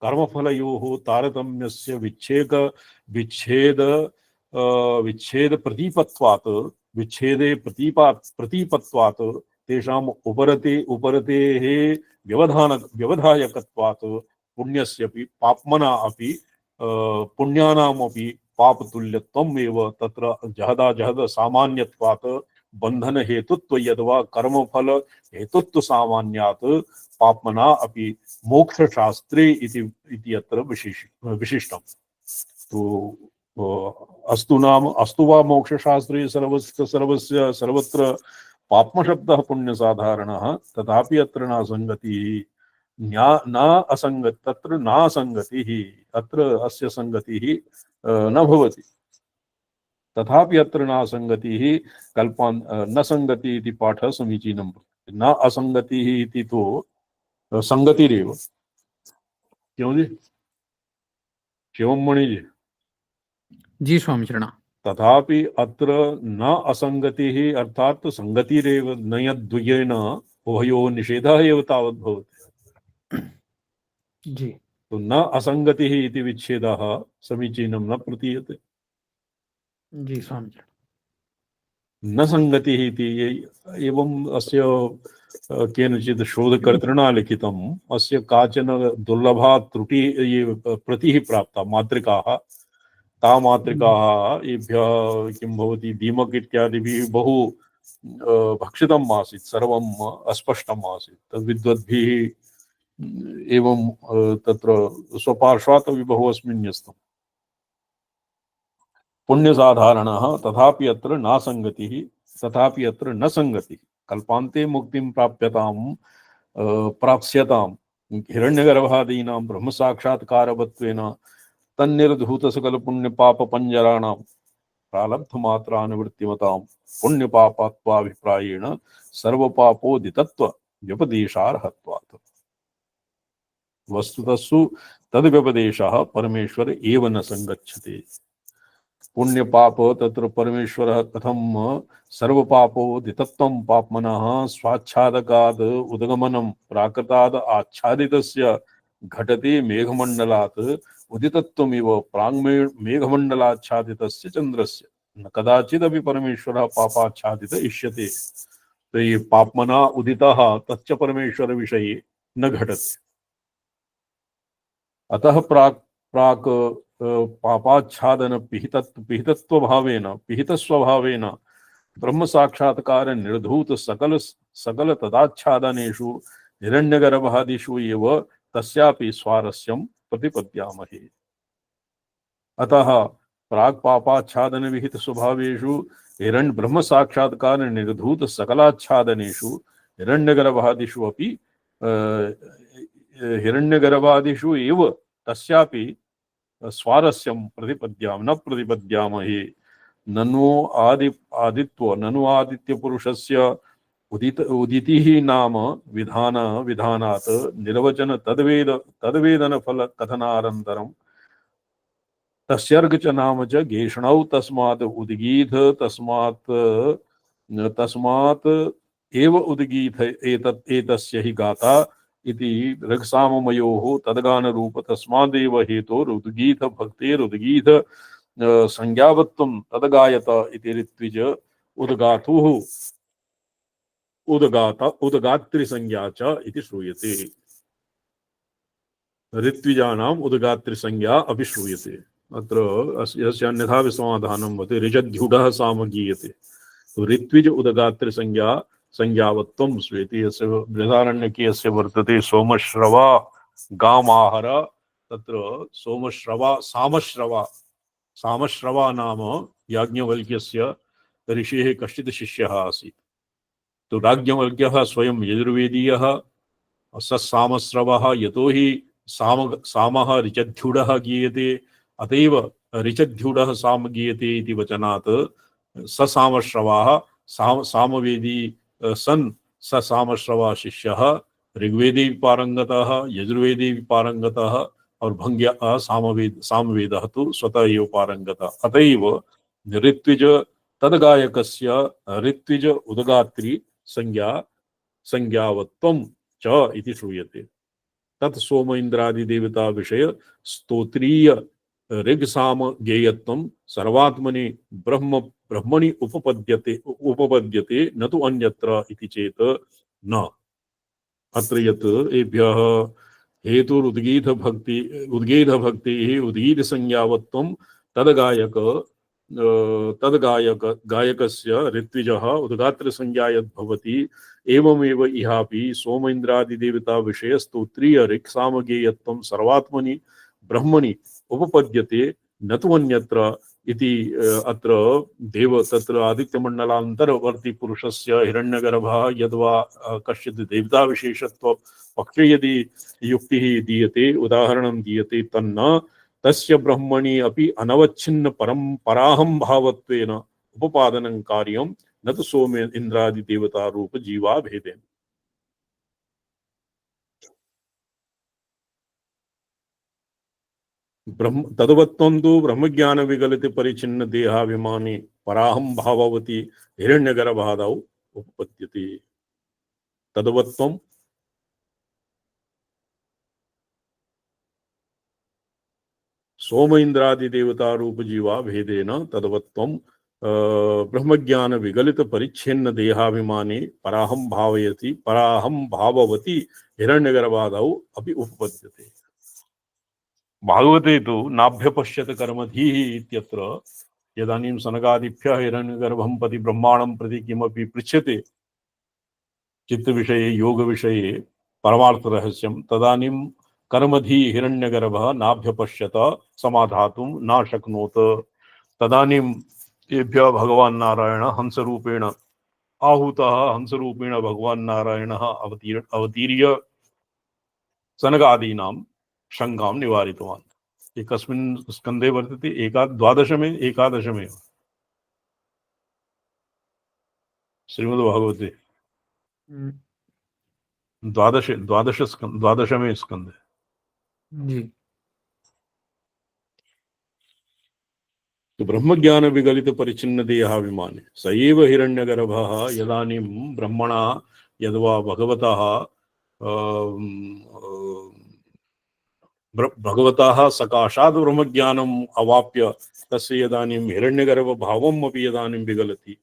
कर्मफलयोः तारतम्यस्य विच्छेद प्रतीपत्वात् विच्छेदे प्रतीपत्वात् तेषाम् उपरतेः व्यवधायकत्वात् पुण्यस्यपि पाप्मना अपि पुण्यानामपि पापतुल्यत्वम् एव तत्र जहद सामान्यत्वात् बंधन हेतुत्व यद्वा कर्मफल हेतुत्व सामान्यात् पाप्मना अपि मोक्षशास्त्रे इति अत्र विशिष्टम्। तो अस्तु वा मोक्षशास्त्रे सर्वत्र पाप्मशब्दः पुण्यसाधारणः तथापि अत्र तत्र नासंगतिः अत्र अस्य संगतिः न भवति। तथापि अत्र नासंगतिः न संगति इति पाठः समीचीनं। न असंगतिः इति तो संगतिरेव। क्यों जी शिवमणि जी? जी स्वामी चरण। तथापि अत्र न असंगतिः अर्थात संगतिरेव न यद्द्वयेन उभयोः निषेधः एव तावत् भवति। जी। तो न असंगतिः इति विच्छेदः समीचीनं न प्रतीयते। जी स्वामी चरण। न संगतिः इति एवं अस्य केनचित् शोधकर्तृणा लिखितम्। अस्य काचन दुर्लभा त्रुटिः प्रतिः प्राप्ता मातृकाः। ता मातृकाः एभ्यः किं भवति दीमक इत्यादिभिः बहु भक्षितम् आसीत्, सर्वम् अस्पष्टम् आसीत्। तद्विद्वद्भिः एवं तत्र स्वपार्श्वात् अपि बहु अस्मिन् न्यस्तम्। पुण्यसाधारणः तथापि अत्र नासंगतिः तथापि अत्र न संगतिः। कल्पान्ते मुक्तिं प्राप्स्यतां हिरण्यगर्भादीनां ब्रह्मसाक्षात्कारवत्वेन तन्निर्धूतसकलपुण्यपापपञ्जराणां प्रालब्धमात्रानुवृत्तिमतां पुण्यपापत्वाभिप्रायेण सर्वपापोदितत्व व्यपदेशार्हत्वात्। वस्तुतस्सु तद्व्यपदेशः परमेश्वर एव न संगच्छते। पुण्य पाप तत्र परमेश्वर कथम सर्वपापोदितत्वं पाप्मनः स्वाच्छादकाद उद्गमनं प्राकृताद आच्छादितस्य घटते मेघमण्डलात् उदितत्वमिव मेघमण्डलाच्छादितस्य चंद्रस्य न कदाचिदपि परमेश्वरः पापाच्छादित इष्यते। तो ये पापमना उदितः तच्च परमेश्वर विषये न घटते। अतः प्राक् प्राक् पापाच्छादन पिहित स्वभावेन ब्रह्म साक्षात्कार निर्धूत सकल तदाच्छादनेषु हिरण्यगर्भादिषु एव तस्यापि स्वारस्यं प्रतिपद्यामहे। अतः प्राक् पापाच्छादन विहित स्वभावेषु हिरण्य ब्रह्म साक्षात्कार निर्धूत सकलाच्छादनेषु हिरण्यगर्भादिषु अपि हिरण्यगर्भादिषु एव तस्यापि स्वारस्यं प्रतिपद्यामहे। ननु आदित्य पुरुषस्य उदितिः नाम विधानात् निर्वचन तद्वेदन फल कथनानन्तरं तस्यर्घ च नाम च गेषणौ तस्मात् उद्गीत तस्मात् एव उद्गीत एतस्य हि गाता इति ऋक्साममयोः तद्गान रूप तस्मादेव हेतोरुद्गीत भक्तेरुद्गीत संज्ञावत्वं तद्गायत इति ऋत्विज उद्गातुः उद्गात्री संज्ञा च इति श्रूयते। ऋत्विजानाम् उद्गात्री संज्ञा अपि श्रूयते। अत्र यस्य अन्यथा विसमाधानं भवति ऋजध्युडः सामगीयते। तो ऋत्विज उद्गात्री संज्ञावत्वं श्रूयते। यस्य बृहदारण्यके यस्य वर्तते सोमश्रवा गामाहर तत्र सामश्रवा नाम याज्ञवल्क्यस्य ऋषेः कश्चित् शिष्यः आसीत्। तो याज्ञवल्क्यः स्वयं यजुर्वेदीयः स सामश्रवः यतो हि सामः ऋचध्युडः गीयते अतएव ऋचध्युडः साम गीयते इति वचनात् स सामश्रवाः सामवेदी सन् स सामश्रवा शिष्यः ऋग्वेदे पारंगतः यजुर्वेदे पारंगतः और भंग्या सामवेदः तु स्वतः एव पारंगतः। अतएव ऋत्विज तद्गायकस्य ऋत्विज उद्गात्री संज्ञावत्वं च इति श्रूयते। तत् सोम इंद्रादि देवता विषय स्तोत्रीय ऋग्साम गेयत्वं सर्वात्मनि ब्रह्मणि उपपद्यते न तु अन्यत्र इति चेत न। अत्र यत् एभ्यः हेतुरुद्गीत भक्तिः उद्गीत संज्ञावत्वं गायकस्य ऋत्विजः उद्गात्र संज्ञा यद्भवति एवमेव इहापि सोम इंद्रादि देवता विषय स्तोत्रीय ऋक्सामगेयत्वं सर्वात्मनि ब्रह्मणि उपपद्यते न तु अन्यत्र इति। अत्र देव तत्र आदित्यमण्डलान्तरवर्ती पुरुषस्य हिरण्यगर्भः यद्वा कश्चित् देवता विशेषत्व पक्षे यदि युक्तिः दीयते उदाहरणं दीयते तन्न तस्य ब्रह्मणि अपि अनवच्छिन्न पराहं भावत्वेन उपपादनं कार्यं न तु सोम इंद्रादि देवता रूप जीवा भेदेन। तद्वत्त्वं तु ब्रह्मज्ञान विगलित परिचिन्न देहाभिमानी पराहं भाववती हिरण्यगर्भादौ उपपद्यते। तद्वत्त्वं सोम इंद्रादि देवता रूप जीवा भेदेन तद्वत्त्वं ब्रह्मज्ञान विगलित परिच्छिन्न देहाभिमानी पराहं भाववती हिरण्यगर्भादौ अपि उपपद्यते। भागवते तो नाभ्यपश्यत कर्मधीः इत्यत्र यदानीं सनकादिभ्यः हिरण्यगर्भं प्रति ब्रह्माण्डं प्रति किमपि पृच्छ्यते चित्तविषये योगविषये परमार्थरहस्यं तदानीं कर्मधी हिरण्यगर्भः नाभ्यपश्यत समाधातुं न शक्नोत। तदानीं तेभ्यः भगवान् नारायणः हंसरूपेण आहूतः हंसरूपेण भगवान् नारायणः अवतीर्य सनकादीनां शंकां निवारितवान्। एकस्मिन् स्कन्धे वर्तते द्वादशमे एकादशमे श्रीमद्भागवते द्वादशमे स्कन्धे। जी तो ब्रह्मज्ञान विगलित परिचिन्न देहाभिमाने स एव हिरण्यगर्भः यदानीं ब्रह्मणा यद्वा भगवतः भगवतः सकाशात् ब्रह्मज्ञानम् अवाप्य तस्य यदानीं हिरण्यगर्भभावम् अपि यदानीं विगलति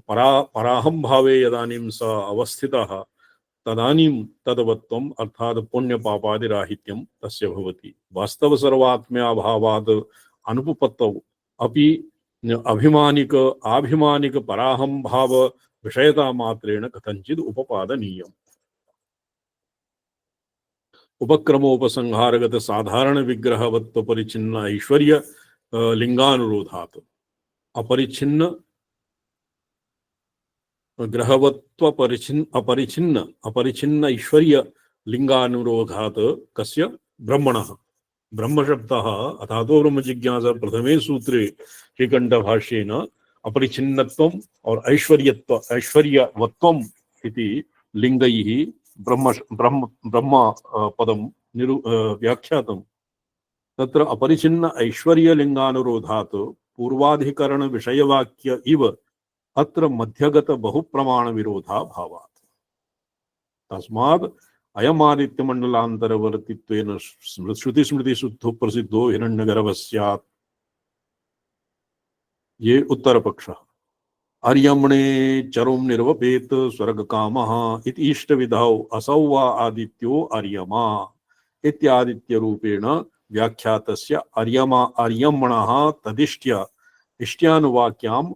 पराहं भावे यदानीं स अवस्थितः तदानीं तद्वत्वम् अर्थात् पुण्यपापादिराहित्यं तस्य भवति। वास्तव सर्वात्म्याभावात् अनुपपत्तौ अपि अभिमानिक आभिमानिक पराहं भाव विषयता मात्रेण कथंचित् उपपादनीयम्। उपक्रमोपसंहारगत साधारण विग्रहवत्व परिचिन्न ऐश्वर्य लिंगानुरोधात् अपरिचिन्न ग्रहवत्व अपरिचिन्न ऐश्वर्य लिंगानुरोधात् कस्य ब्रह्मणः ब्रह्म शब्दः अथातो ब्रह्म जिज्ञासा प्रथमे सूत्रे श्रीकंठ भाष्येन अपरिचिन्नत्वम् और ऐश्वर्यवत्वम् इति लिंगैः ब्रह्म ब्रह्म ब्रह्म पदं व्याख्यातम्। तत्र अपरिचिन्न ऐश्वर्य लिंगानुरोधात् पूर्वाधिकरण विषयवाक्य इव अत्र मध्यगत बहुप्रमाण विरोधा भावात्। तस्मात् अयमादित्यमण्डलान्तरवर्तित्वेन श्रुति स्मृति शुद्धो प्रसिद्धो हिरण्यगर्भः स्यात्। ये उत्तर पक्षः। अर्यमणे चरुं निर्वपेत स्वर्गकामः इति इष्टविधौ असौ वा आदित्यो अर्यमा इत्यादित्य रूपेण व्याख्यातस्य अर्यमणः तदिष्ट्य इष्ट्यानुवाक्याम्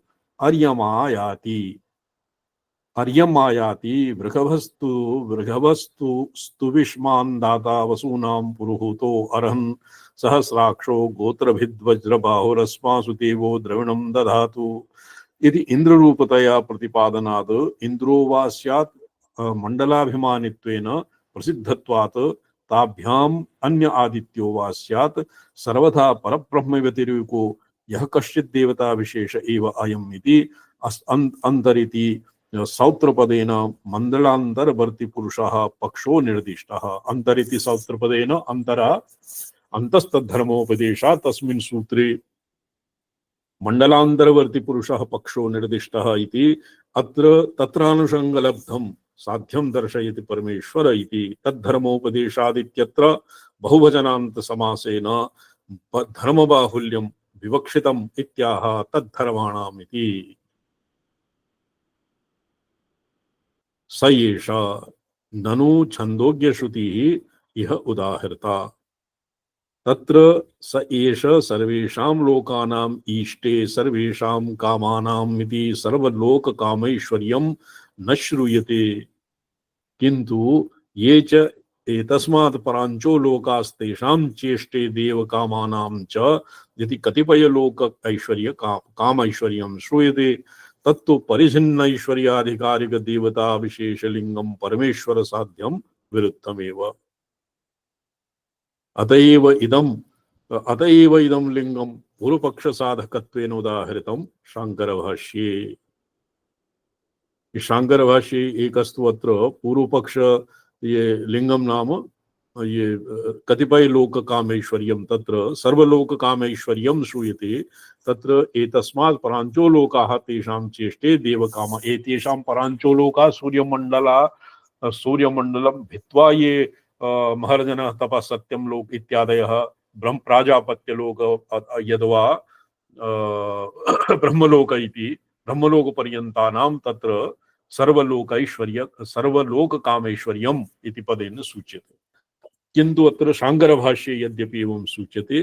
अर्यमायाति वृषभस्तु स्तुविष्मान् दाता वसूनां पुरुहूतो अर्हन् सहस्राक्षो गोत्रभिद्वज्रबाहुरस्मासु देवो द्रविणं दधातु इति इंद्ररूपतया प्रतिपादनात् इंद्रो वा स्यात् मंडलाभिमानित्वेन प्रसिद्धत्वात् ताभ्याम् अन्य आदित्यो वा स्यात् सर्वथा परब्रह्म व्यतिरेको यह कश्चित् देवता विशेष एव अयम् इति अंतरिति सौत्रपदेन मंडलांतरवर्ती पुरुषः पक्षो निर्दिष्टः। अंतरिति सौत्रपदेन अंतरा अंतस्तद्धर्मोपदेशात् तस्मिन् सूत्रे मंडलांतरवर्ती पुरुषः पक्षो निर्दिष्टः इति अत्र तत्रानुषंगलब्धं साध्यं दर्शयति परमेश्वर इति तद्धर्मोपदेशादित्यत्र बहुवचनान्त समासेन धर्मबाहुल्यं विवक्षितम् इत्याह तद्धर्माणाम् इति। स एष ननु छन्दोग्यश्रुतिः इह उदाहृता। तत्र स एष सर्वेषां लोकानाम् ईष्टे सर्वेषां कामानाम् इति सर्वलोककामैश्वर्यं न श्रूयते किन्तु ये च एतस्मात् परांचो लोकास्तेषां चेष्टे देवकामानां च इति कतिपय लोक ऐश्वर्य काम ऐश्वर्यं श्रूयते तत्तु परिचिन्न ऐश्वर्याधिकारिक देवता विशेषलिंगं परमेश्वर साध्यं विरुद्धमेव। अतएव इदं लिंगं पूर्वपक्ष साधकत्वेन उदाहृतं शांकर भाष्ये। शांकर भाष्ये एकस्तु अत्र पूर्वपक्ष ये लिंगम नाम ये कतिपय लोक कामैश्वर्यं तत्र सर्वलोक कामैश्वर्यं श्रूयते तत्र एतस्मात् परांचो लोकाः तेषां चेष्टे देवकाम एतेषां परांचो लोकाः सूर्यमण्डलं भित्त्वा ये महर्जनः तपः सत्यं लोक इत्यादयः ब्रह्म प्राजापत्य लोक यद्वा ब्रह्मलोक इति ब्रह्मलोक पर्यन्तानां तत्र सर्वलोक कामैश्वर्यम् इति पदेन सूच्यते। किन्तु अत्र शांकर भाष्ये यद्यपि एवं सूच्यते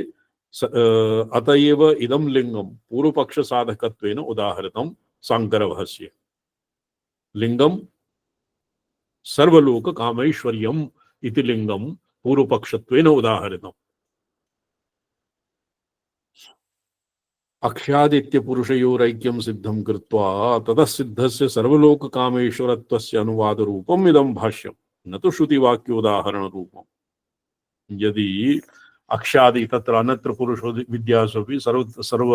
अतएव इदं लिंगं पूर्वपक्ष साधकत्वेन उदाहृतं शांकर भाष्ये लिंगं सर्वलोक कामैश्वर्यम् इति लिंगं पूर्वपक्षत्वेन उदाहृतम्। अक्षादित्य पुरुषयोरैक्यं सिद्धं कृत्वा ततः सिद्धस्य सर्वलोक कामेश्वरत्वस्य अनुवाद रूपम् इदं भाष्यं न तो श्रुतिवाक्योदाहरण रूपम्। यदि अक्षादि तत्र अन्यत्र पुरुषो विद्यासु सर्व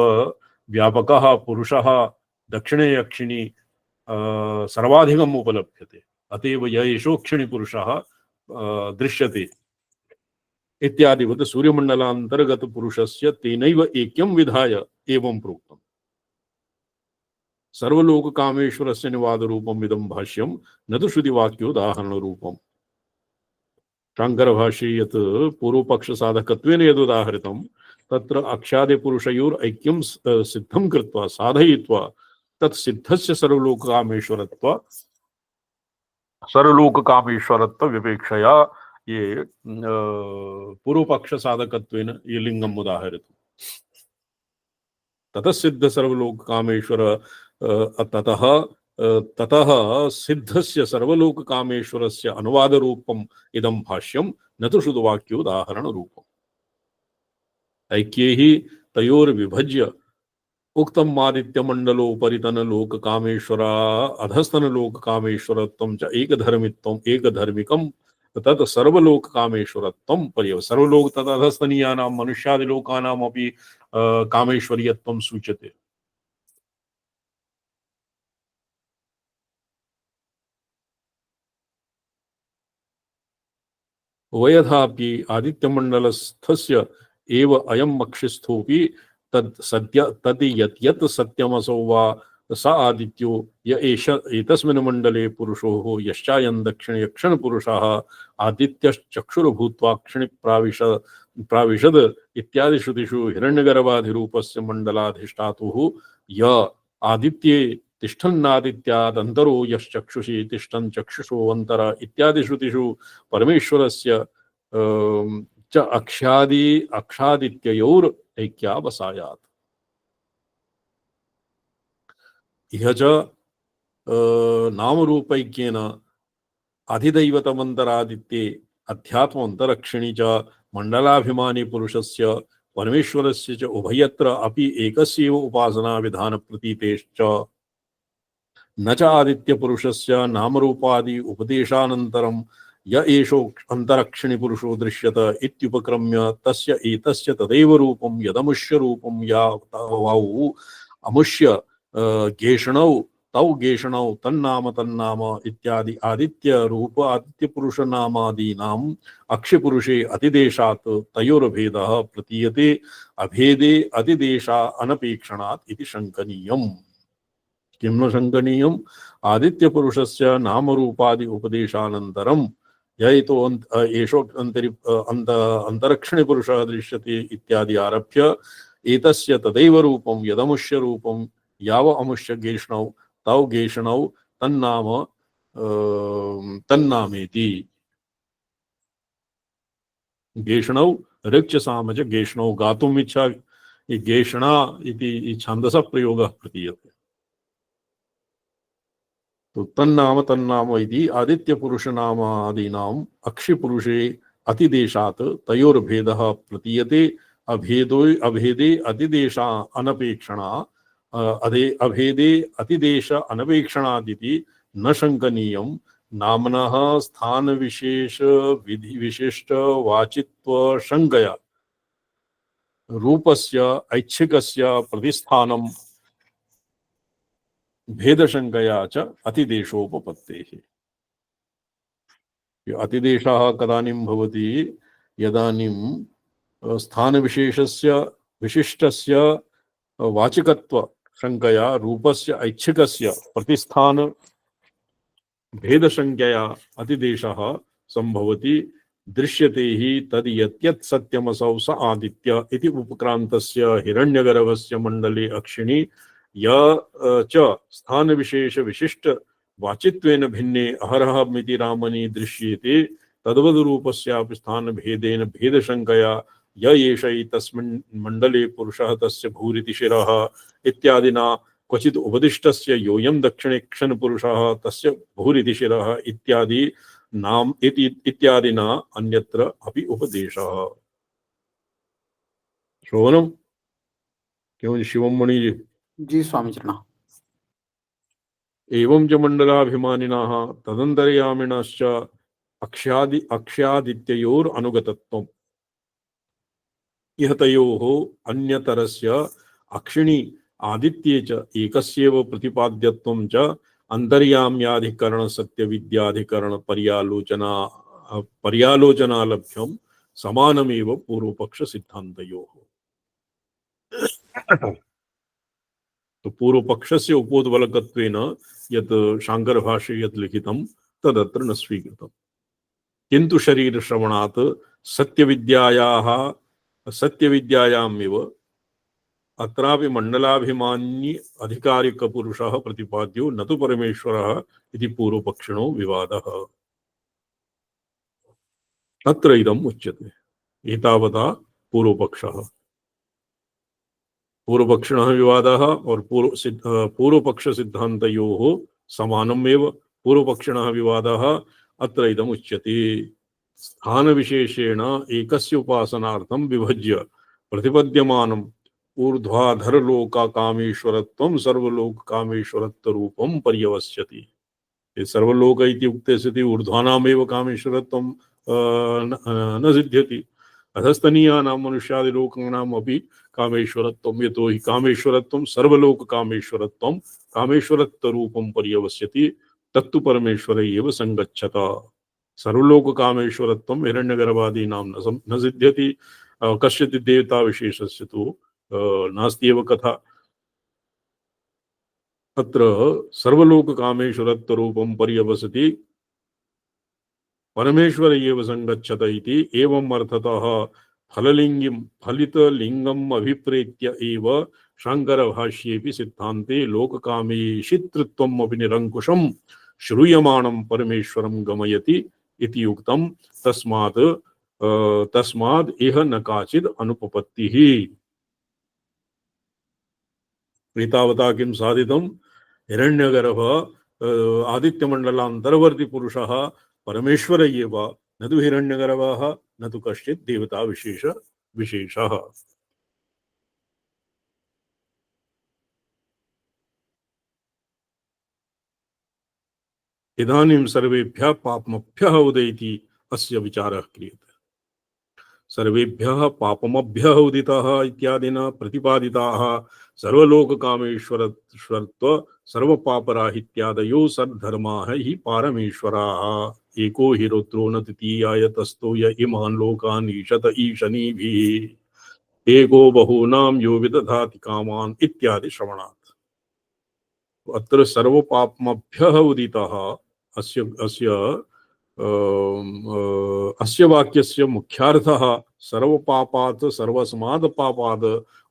व्यापकः पुरुषः दक्षिणे यक्षिणी सर्वाधिकम् उपलभ्यते अतएव येषोक्षिणी पुरुषः दृश्यते इत्यादिवत् सूर्यमण्डलान्तर्गत पुरुषस्य तेनैव ऐक्यं विधाय एवं प्रोक्तम्। सर्वलोककामेश्वरस्य निवादरूपम् इदं भाष्यं न तु श्रुतिवाक्योदाहरणरूपम्। शाङ्करभाष्ये यत् पूर्वपक्षसाधकत्वेन यदुदाहरितं तत्र अक्षादिपुरुषयोर् ऐक्यं सिद्धं कृत्वा साधयित्वा तत् सिद्धस्य सर्वलोककामेश्वरत्व विवेक्षया ये पूर्वपक्षसाधकत्वेन ये लिङ्गम् उदाहरितम्। ततः सिद्ध सर्वलोककामेश्वर ततः सिद्धस्य सर्वलोककामेश्वरस्य अनुवादरूपम् इदं भाष्यं न तु श्रुतवाक्योदाहरणरूपम्। ऐक्ये हि तयोर्विभज्य उक्तम् आदित्यमण्डलोपरितनलोककामेश्वरा अधस्तनलोककामेश्वरत्वं च एकधर्मित्वम् एकधर्मिकं तत् सर्वलोककामेश्वरत्वं सर्वलोक तत् अधस्तनीयानां मनुष्यादिलोकानामपि कामेश्वर्यत्वं सूच्यते। वयथापि आदित्यमण्डलस्थस्य एव अयम् अक्षिस्थोऽपि तद् यत् सत्यमसौ वा स आदित्यो य एष एतस्मिन् मण्डले पुरुषो यश्चायं दक्षिणयक्षण पुरुषः आदित्यश्चक्षुर्भूत्वा प्राविशद इत्यादि श्रुतिषु हिरण्यगर्भाधिरूपस्य मण्डलाधिष्ठातुः य आदित्ये तिष्ठन्नादित्यादन्तरो यश्चक्षुषि तिष्ठन् चक्षुषो अन्तर इत्यादि श्रुतिषु परमेश्वरस्य च अक्षादित्ययोर् ऐक्यावसायात्। इह च नामरूपैक्येन अधिदैवतमन्तरादित्ये अध्यात्मन्तरक्षिणी च मण्डलाभिमानी पुरुषस्य परमेश्वरस्य च उभयत्र अपि एकस्यैव उपासना विधान प्रतीतेश्च न च आदित्यपुरुषस्य नामरूपादि उपदेशानन्तरं य एषो अन्तरक्षिणी पुरुषो दृश्यत इत्युपक्रम्य तस्य एतस्य तदेव रूपं यदमुष्य रूपं यावौ अमुष्य गेषणौ तौ गेषणौ तन्नाम इत्यादि आदित्य रूप आदित्य पुरुष नामादीनाम् अक्षिपुरुषे अतिदेशात् तयोर्भेदः प्रतीयते अभेदे अतिदेशा अनपेक्षणात् इति शङ्कनीयम्। किं न शङ्कनीयम्? आदित्य पुरुषस्य नामरूपादि उपदेशानन्तरं यतो एषो अन्तरक्षिणी पुरुषः दृश्यते इत्यादि आरभ्य एतस्य तदैव रूपं यदमुष्य रूपं याव अमुष्य गेषणौ तौ गेषणौ तन्नामेति। गेषणौ ऋक्च गेषणौ गातुम् इच्छा गेषणा इति छन्दसः प्रयोगः प्रतीयते। तो तन्नाम इति आदित्यपुरुषनामादीनाम् अक्षिपुरुषे अतिदेशात् तयोर्भेदः प्रतीयते अभेदे अतिदेशा अनपेक्षणा अभेदे अतिदेश अनपेक्षणादिति न शङ्कनीयं। नाम्नः स्थान विशेष विधि विशिष्ट वाचित्व शङ्कया रूपस्य ऐच्छिकस्य प्रतिस्थानं भेदशङ्कया च अतिदेशोपपत्तेः। अतिदेशः कदानीं भवति? यदानीं स्थानविशेषस्य विशिष्टस्य वाचिकत्व शङ्कया रूपस्य ऐच्छिकस्य प्रतिस्थान भेदशङ्कया अतिदेशः संभवति। दृश्यते हि तद् यत् सत्यमसौ स आदित्य इति उपक्रान्तस्य हिरण्यगर्भस्य मण्डले अक्षिणी य च स्थान विशेष विशिष्ट वाचित्वेन भिन्ने अहरः मिति रामनि दृश्येते तद्वद् रूपस्यापि स्थान भेदेन भेदशङ्कया य एष तस्मिन् मण्डले पुरुषः तस्य भूरिति शिरः इत्यादिना क्वचित् उपदिष्टस्य योऽयं दक्षिणेक्षण पुरुषः तस्य भूरिति शिरः इत्यादि नाम इत्यादिना अन्यत्र अपि उपदेशः। श्रवणं क्यों शिवम मणि जी? जी स्वामी चरण। एवं च मण्डलाभिमानिनः तदन्तर्यामिणश्च अक्ष्यादित्ययोर् अनुगतत्वम्। इह तयोः अन्यतरस्य अक्षिणी आदित्ये च एकस्यैव प्रतिपाद्यत्वं च अन्तर्याम्याधिकरण सत्यविद्याधिकरण पर्यालोचनालभ्यं समानमेव पूर्वपक्ष सिद्धान्तयोः। तो पूर्वपक्षस्य उपोद्बलकत्वेन यत् शाङ्करभाष्ये यत् लिखितं तदत्र न स्वीकृतम्। किन्तु शरीरश्रवणात् सत्यविद्यायामेव अत्रापि मण्डलाभिमानी अधिकारिकपुरुषः प्रतिपाद्यो न तु परमेश्वरः इति पूर्वपक्षिणो विवादः। तत्र इदम् उच्यते। एतावता पूर्वपक्षिणः विवादः और पूर्वपक्ष सिद्धान्तयोः समानमेव पूर्वपक्षिणः विवादः अत्र इदम् उच्यते। स्थान विशेषेण एकस्य उपासनार्थं विभज्य प्रतिपद्यमानम् ऊर्ध्वाधरलोककामेश्वरत्वं सर्वलोककामेश्वरत्वरूपं पर्यवस्यति। ये सर्वलोक इति उक्ते सति ऊर्ध्वानामेव कामेश्वरत्वं न सिद्ध्यति। अधस्तनीयानां मनुष्यादिलोकानाम् अपि कामेश्वरत्वं यतो हि कामेश्वरत्वं सर्वलोककामेश्वरत्वं कामेश्वरत्वरूपं पर्यवस्यति तत्तु परमेश्वरे एव संगच्छत। सर्वलोककामेश्वरत्वं हिरण्यगर्भादीनां न सिद्ध्यति। कस्यचित् देवता विशेषस्य तु नास्ति एव कथा। अत्र सर्वलोककामेश्वरत्वरूपं पर्यवसति परमेश्वर एव संगच्छत इति एवम् अर्थतः फलितलिङ्गम् अभिप्रेत्य एव शाङ्करभाष्येऽपि सिद्धान्ते लोककामेशितृत्वम् अपि निरङ्कुशं श्रूयमाणं परमेश्वरं गमयति इति उक्तं। तस्माद् इह न काचिद् अनुपपत्तिः। एतावता किं साधितं? हिरण्यगर्भ आदित्यमण्डलान्तर्वर्ती पुरुषः परमेश्वर एव, न तु हिरण्यगर्भः न तु कश्चित् देवता विशेषः। इदानीं सर्वेभ्यः पापमभ्यः उदेति अस्य विचारः क्रियते। सर्वेभ्यः पापमभ्यः उदितः इत्यादिना प्रतिपादिताः सर्वलोककामेश्वरत्व सर्वपापराहित्यादयो सद्धर्माः हि पारमेश्वराः। एको हि रुद्रो न तृतीयाय तस्थो य इमान् लोकान् ईशत ईशनीभिः एको बहूनां यो विदधाति कामान् इत्यादि श्रवणात्। अत्र सर्वपापमभ्यः उदितः अस्य वाक्यस्य मुख्यार्थः सर्वपापात् सर्वस्माद् पापाद्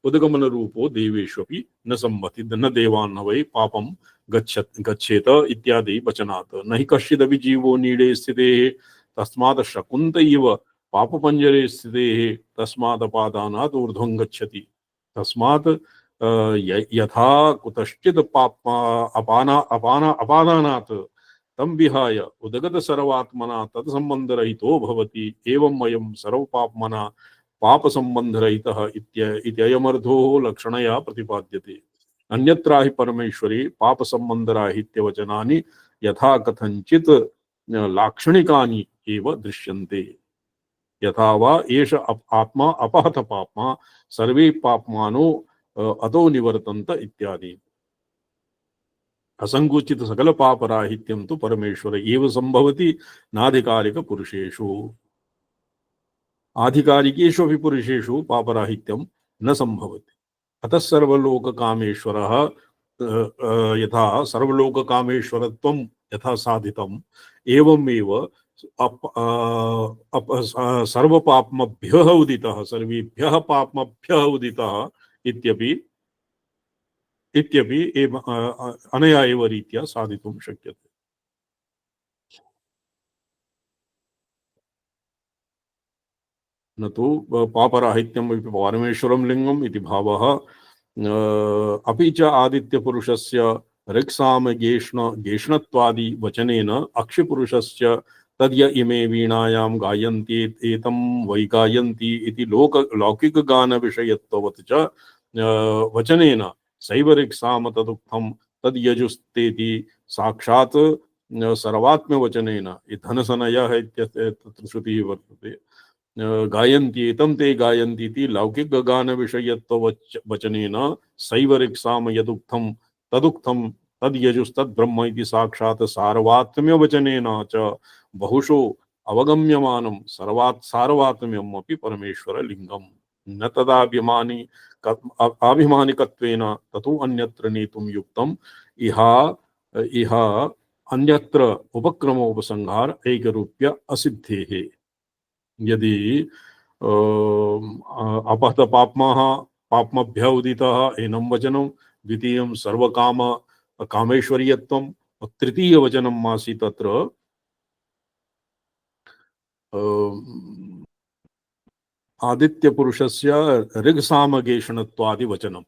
उद्गमन रूपो देवेष्वपि न सम्मति न देवान् वै पापं गच्छेत इत्यादि वचनात्। न हि कश्चिदपि जीवो नीडे स्थितेः तस्मात् शकुन्त इव पापपञ्जरे स्थितेः तस्मात् पादानात् ऊर्ध्वं गच्छति। तस्मात् यथा कुतश्चित् अपादानात् तं विहाय उदगत सर्वात्मना तत्सम्बन्धरहितो भवति। एवं अयं सर्वपाप्मना पापसम्बन्धरहितः इत्ययमर्थो लक्षणया प्रतिपाद्यते। अन्यत्रा हि परमेश्वरे पापसम्बन्धराहित्यवचनानि यथा कथञ्चित् लाक्षणिकानि एव दृश्यन्ते। यथा वा एष आत्मा अपहत पाप्मा सर्वे पाप्मानो अतो निवर्तन्त इत्यादि। असंकुचित सकल पापराहित्यं तु परमेश्वर एव संभवति नाधिकारिक पुरुषेषु। आधिकारिकेषु अपि पुरुषेषु पापराहित्यं न संभवति। अतः सर्वलोककामेश्वरः यथा सर्वलोककामेश्वरत्वं यथा साधितम् एवमेव सर्वपाप्मभ्यः उदितः सर्वेभ्यः पाप्मभ्यः उदितः इत्यपि अनया एव रीत्या साधितुं शक्यते। न तु पापराहित्यम् परमेश्वरं लिङ्गम् इति भावः। अपि च आदित्यपुरुषस्य ऋक्सामगेष्णत्वादि वचनेन अक्षिपुरुषस्य तद्य इमे वीणायां गायन्ति एतं वै गायन्ति इति लौकिकगानविषयत्ववत् च वचनेन सैव ऋक्साम तदुक्तं तद्यजुस्तेति साक्षात् सर्वात्मवचनेन धनसनयः इत्यत्र श्रुतिः वर्तते। गायन्ति एतं ते गायन्ति इति लौकिकगानविषयत्ववचनेन सैव ऋक्साम यदुक्तं तदुक्तं तद्यजुस्तद्ब्रह्म इति साक्षात् सार्वात्म्यवचनेन च बहुशो अवगम्यमानं सार्वात्म्यम् अपि परमेश्वरलिङ्गम्। न तदाभिमानी आभिमानिकत्वेन ततो अन्यत्र नेतुं युक्तम् इह अन्यत्र उपक्रमोपसंहार ऐकरूप्य असिद्धेः। यदि अपहत पाप्मभ्य उदितः एनं वचनं, द्वितीयं सर्वकाम कामेश्वर्यत्वं, तृतीय वचनम् आसीत् तत्र आदित्य पुरुषस्य ऋग्सामगेषणत्वादि वचनम्,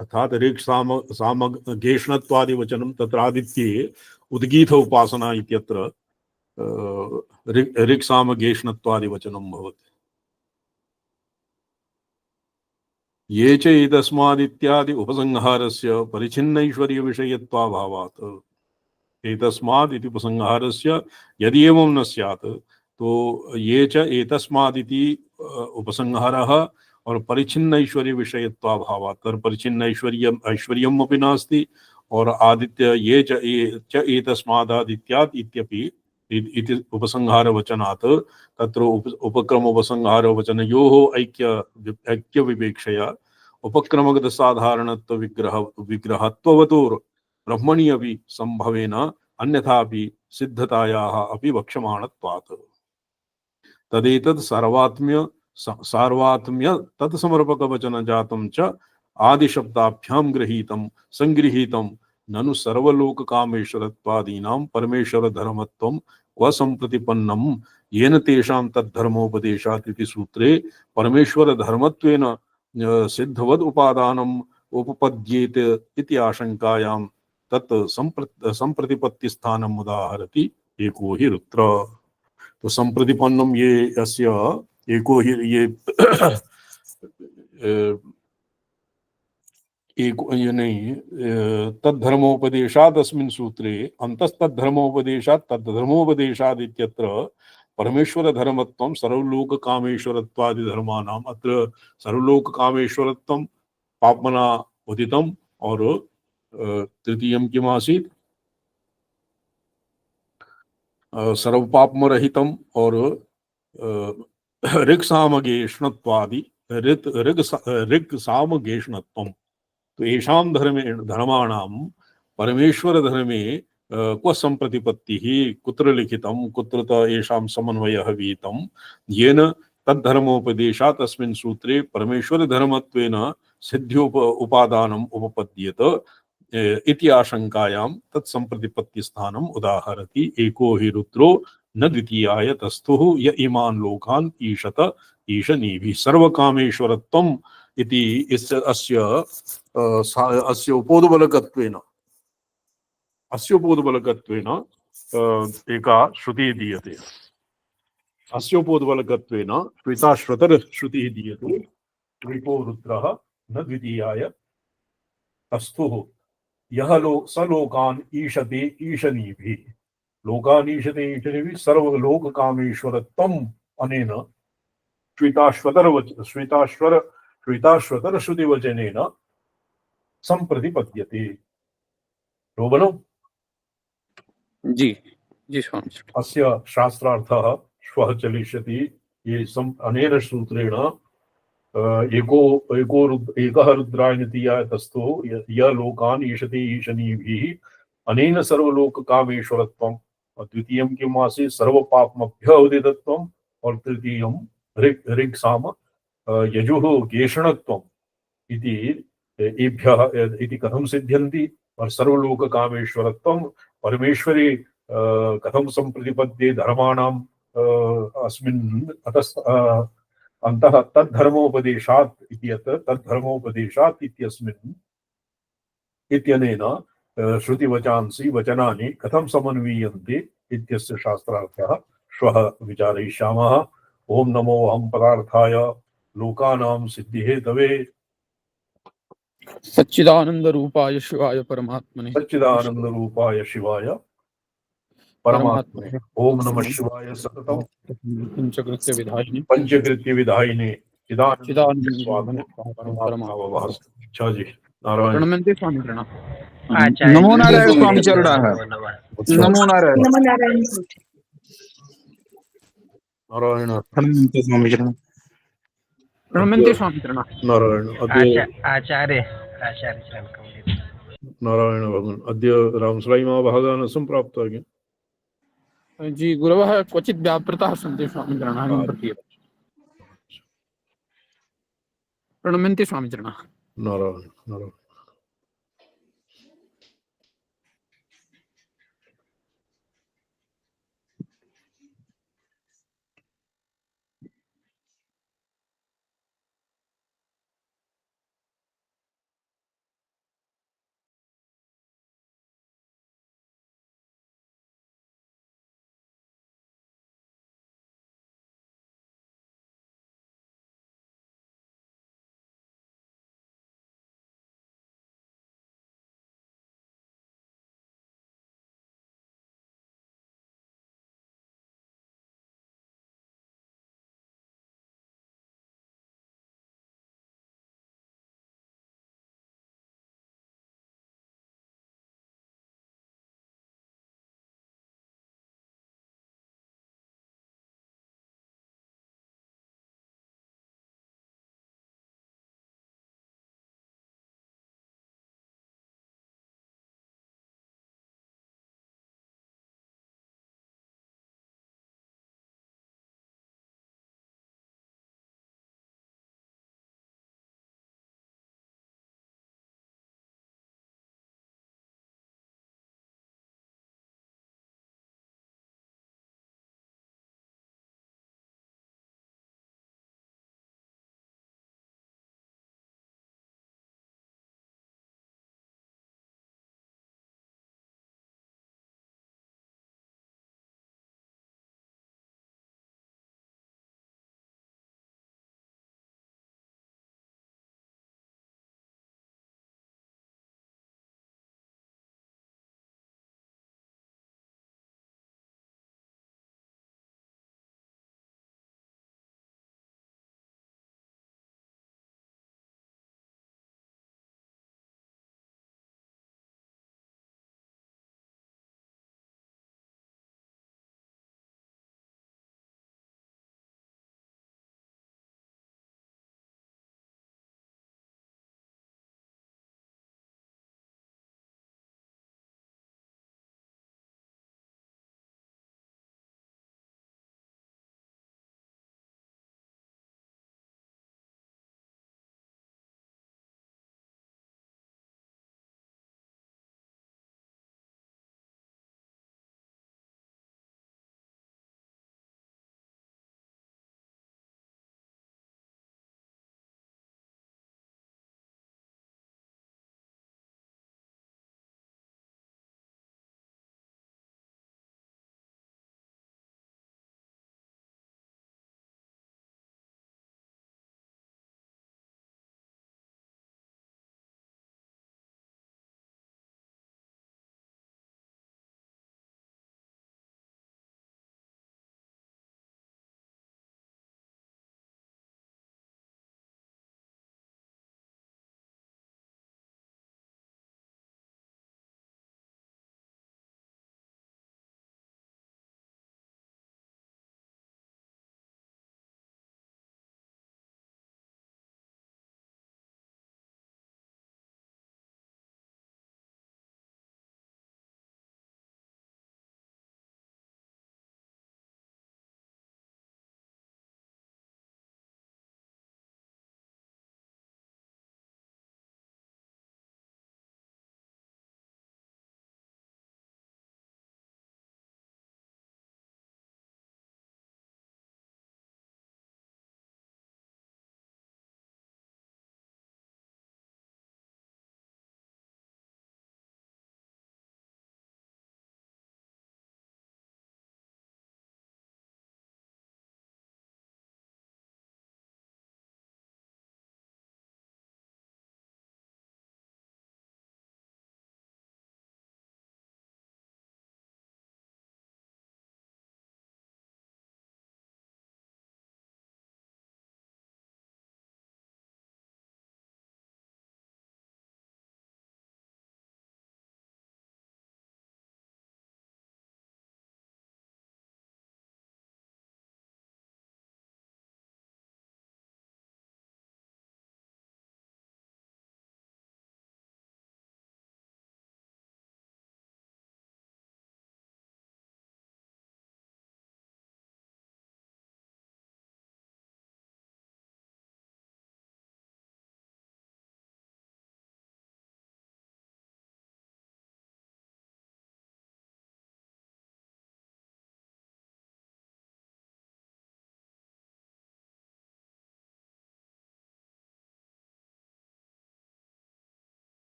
अर्थात ऋग्सामगेषणत्वादि वचनं तत्र आदित्ये उद्गीत उपासना इत्यत्र ऋक्सामगेषणत्वादि वचनं भवति। ये च एतस्मादित्यादि उपसंहारस्य परिच्छिन्नैश्वर्य विषयत्वाभावात्, एतस्माद् इति उपसंहारस्य यदि एवं न स्यात् तो ये च एतस्मादिति उपसंहारः और परिच्छिन्न ऐश्वर्य विषयत्वाभावात्, परिच्छिन्न ऐश्वर्यम् अपि नास्ति और आदित्य ये च एतस्मादादित्यात् इत्यपि इति उपसंहार वचनात् तत्र उपक्रम उपसंहार वचनयोः ऐक्य विवेक्षया उपक्रमगत साधारणत्व विग्रहत्ववतोर ब्रह्मणि अपि संभवेन अन्यथापि सिद्धतायाः अपि वक्ष्यमाणत्वात् तदेतत् सार्वात्म्य तत्समर्पक वचन जातं च आदिशब्दाभ्यां गृहीतं संगृहीतं ननु सर्वलोक कामेश्वरत्वादीनां परमेश्वर धर्मत्वं क्व संप्रतिपन्नं येन तेषां तद्धर्मोपदेशात् इति सूत्रे परमेश्वर धर्मत्वेन सिद्धवद उपादानम् उपपद्येत इति आशंकायां तत् संप्रतिपत्ति स्थानम् उदाहरति एको हि रुद्र। तो संप्रतिपन्नम ये अस्य एको हि ये एको ये नहीं तद्धर्मोपदेशात् अस्मिन् सूत्रे अन्तस्तद्धर्मोपदेशात् तद्धर्मोपदेशात् इत्यत्र परमेश्वर धर्मत्वं सर्वलोक कामेश्वरत्वादि धर्माणाम् अत्र सर्वलोक कामेश्वरत्वं पाप्मना उदितम् और तृतीयं किम् आसीत् सर्वपाप्मरहितम् और ऋक्सामगेषणत्वादि ऋक्सामगेषणत्वं। तो येषां धर्माणां परमेश्वर धर्मे क्व संप्रतिपत्तिः कुत्र लिखितं कुत्र येषां समन्वयः विहितं येन तद्धर्मोपदेशात् अस्मिन् सूत्रे परमेश्वर धर्मत्वेन सिद्ध्योप उपादानम् उपपद्येत इति आशंकायां तत्संप्रतिपत्ति स्थानम् उदाहरति एको हि रुद्रो न द्वितीयाय तस्थुः य इमान् लोकान् ईशत ईशनीभिः सर्वकामेश्वरत्वम् इति अस्य उपोद्बलकत्वेन एका श्रुतिः दीयते। अस्य उपोद्बलकत्वेन श्वेताश्वतर श्रुतिः दीयते एको रुद्रः न द्वितीयाय तस्थुः यह स लोकान् ईशते ईशनीभिः। लोकान् ईशते ईशनीभिः सर्वलोक कामेश्वरत्वम् अनेन श्वेताश्वतर श्रुति वचनेन संप्रतिपद्यते। रोबनो जी जी स्वामी। अस्य शास्त्रार्थः श्वः चलिष्यति। ये अनेन सूत्रेण एकः रुद्राय द्वितीयाय तस्थो य लोकान् ईशते ईशनीभिः अनेन सर्वलोक कामेश्वरत्वं। द्वितीयं किम् आसीत् सर्वपाप्मभ्य उदितत्वम् और तृतीयं ऋक्साम यजुः गेषणत्वम् इति एभ्यः इति कथं सिद्ध्यन्ति और सर्वलोक कामेश्वरत्वं परमेश्वरे कथं संप्रतिपद्ये धर्माणां अस्मिन् अन्तः तद्धर्मोपदेशात् इत्यत्र तद्धर्मोपदेशात् इत्यस्मिन् इत्यनेन श्रुतिवचांसि वचनानि कथं समन्वीयन्ते इत्यस्य शास्त्रार्थः श्वः विचारयिष्यामः। ओम नमो अहं पदार्थाय लोकानां सिद्धिहेतवे सच्चिदानंद रूपाय शिवाय परमात्मने सच्चिदानंद रूपाय शिवाय परमात्मने ओम नमः शिवाय सततम् पंचकृत्य विधायिने चिदानंद स्वामी परमात्मा। अच्छा जी नारायण प्रणमन्ते स्वामी प्रणाम। नमो नारायण स्वामी चल रहा है। नमो नारायण नारायण स्वामी चरण। प्रणम्यन्ते स्वामिचरणः। नारायण अद्य आचार्य चरण कमले। नारायण भगवान अद्य रामसलाई महाभागान् सम्प्राप्ताः। जी गुरवः क्वचित् व्यापृताः सन्ति स्वामिचरणाः प्रति एव। प्रणम्यन्ते स्वामिचरणः। नारायण नारायण।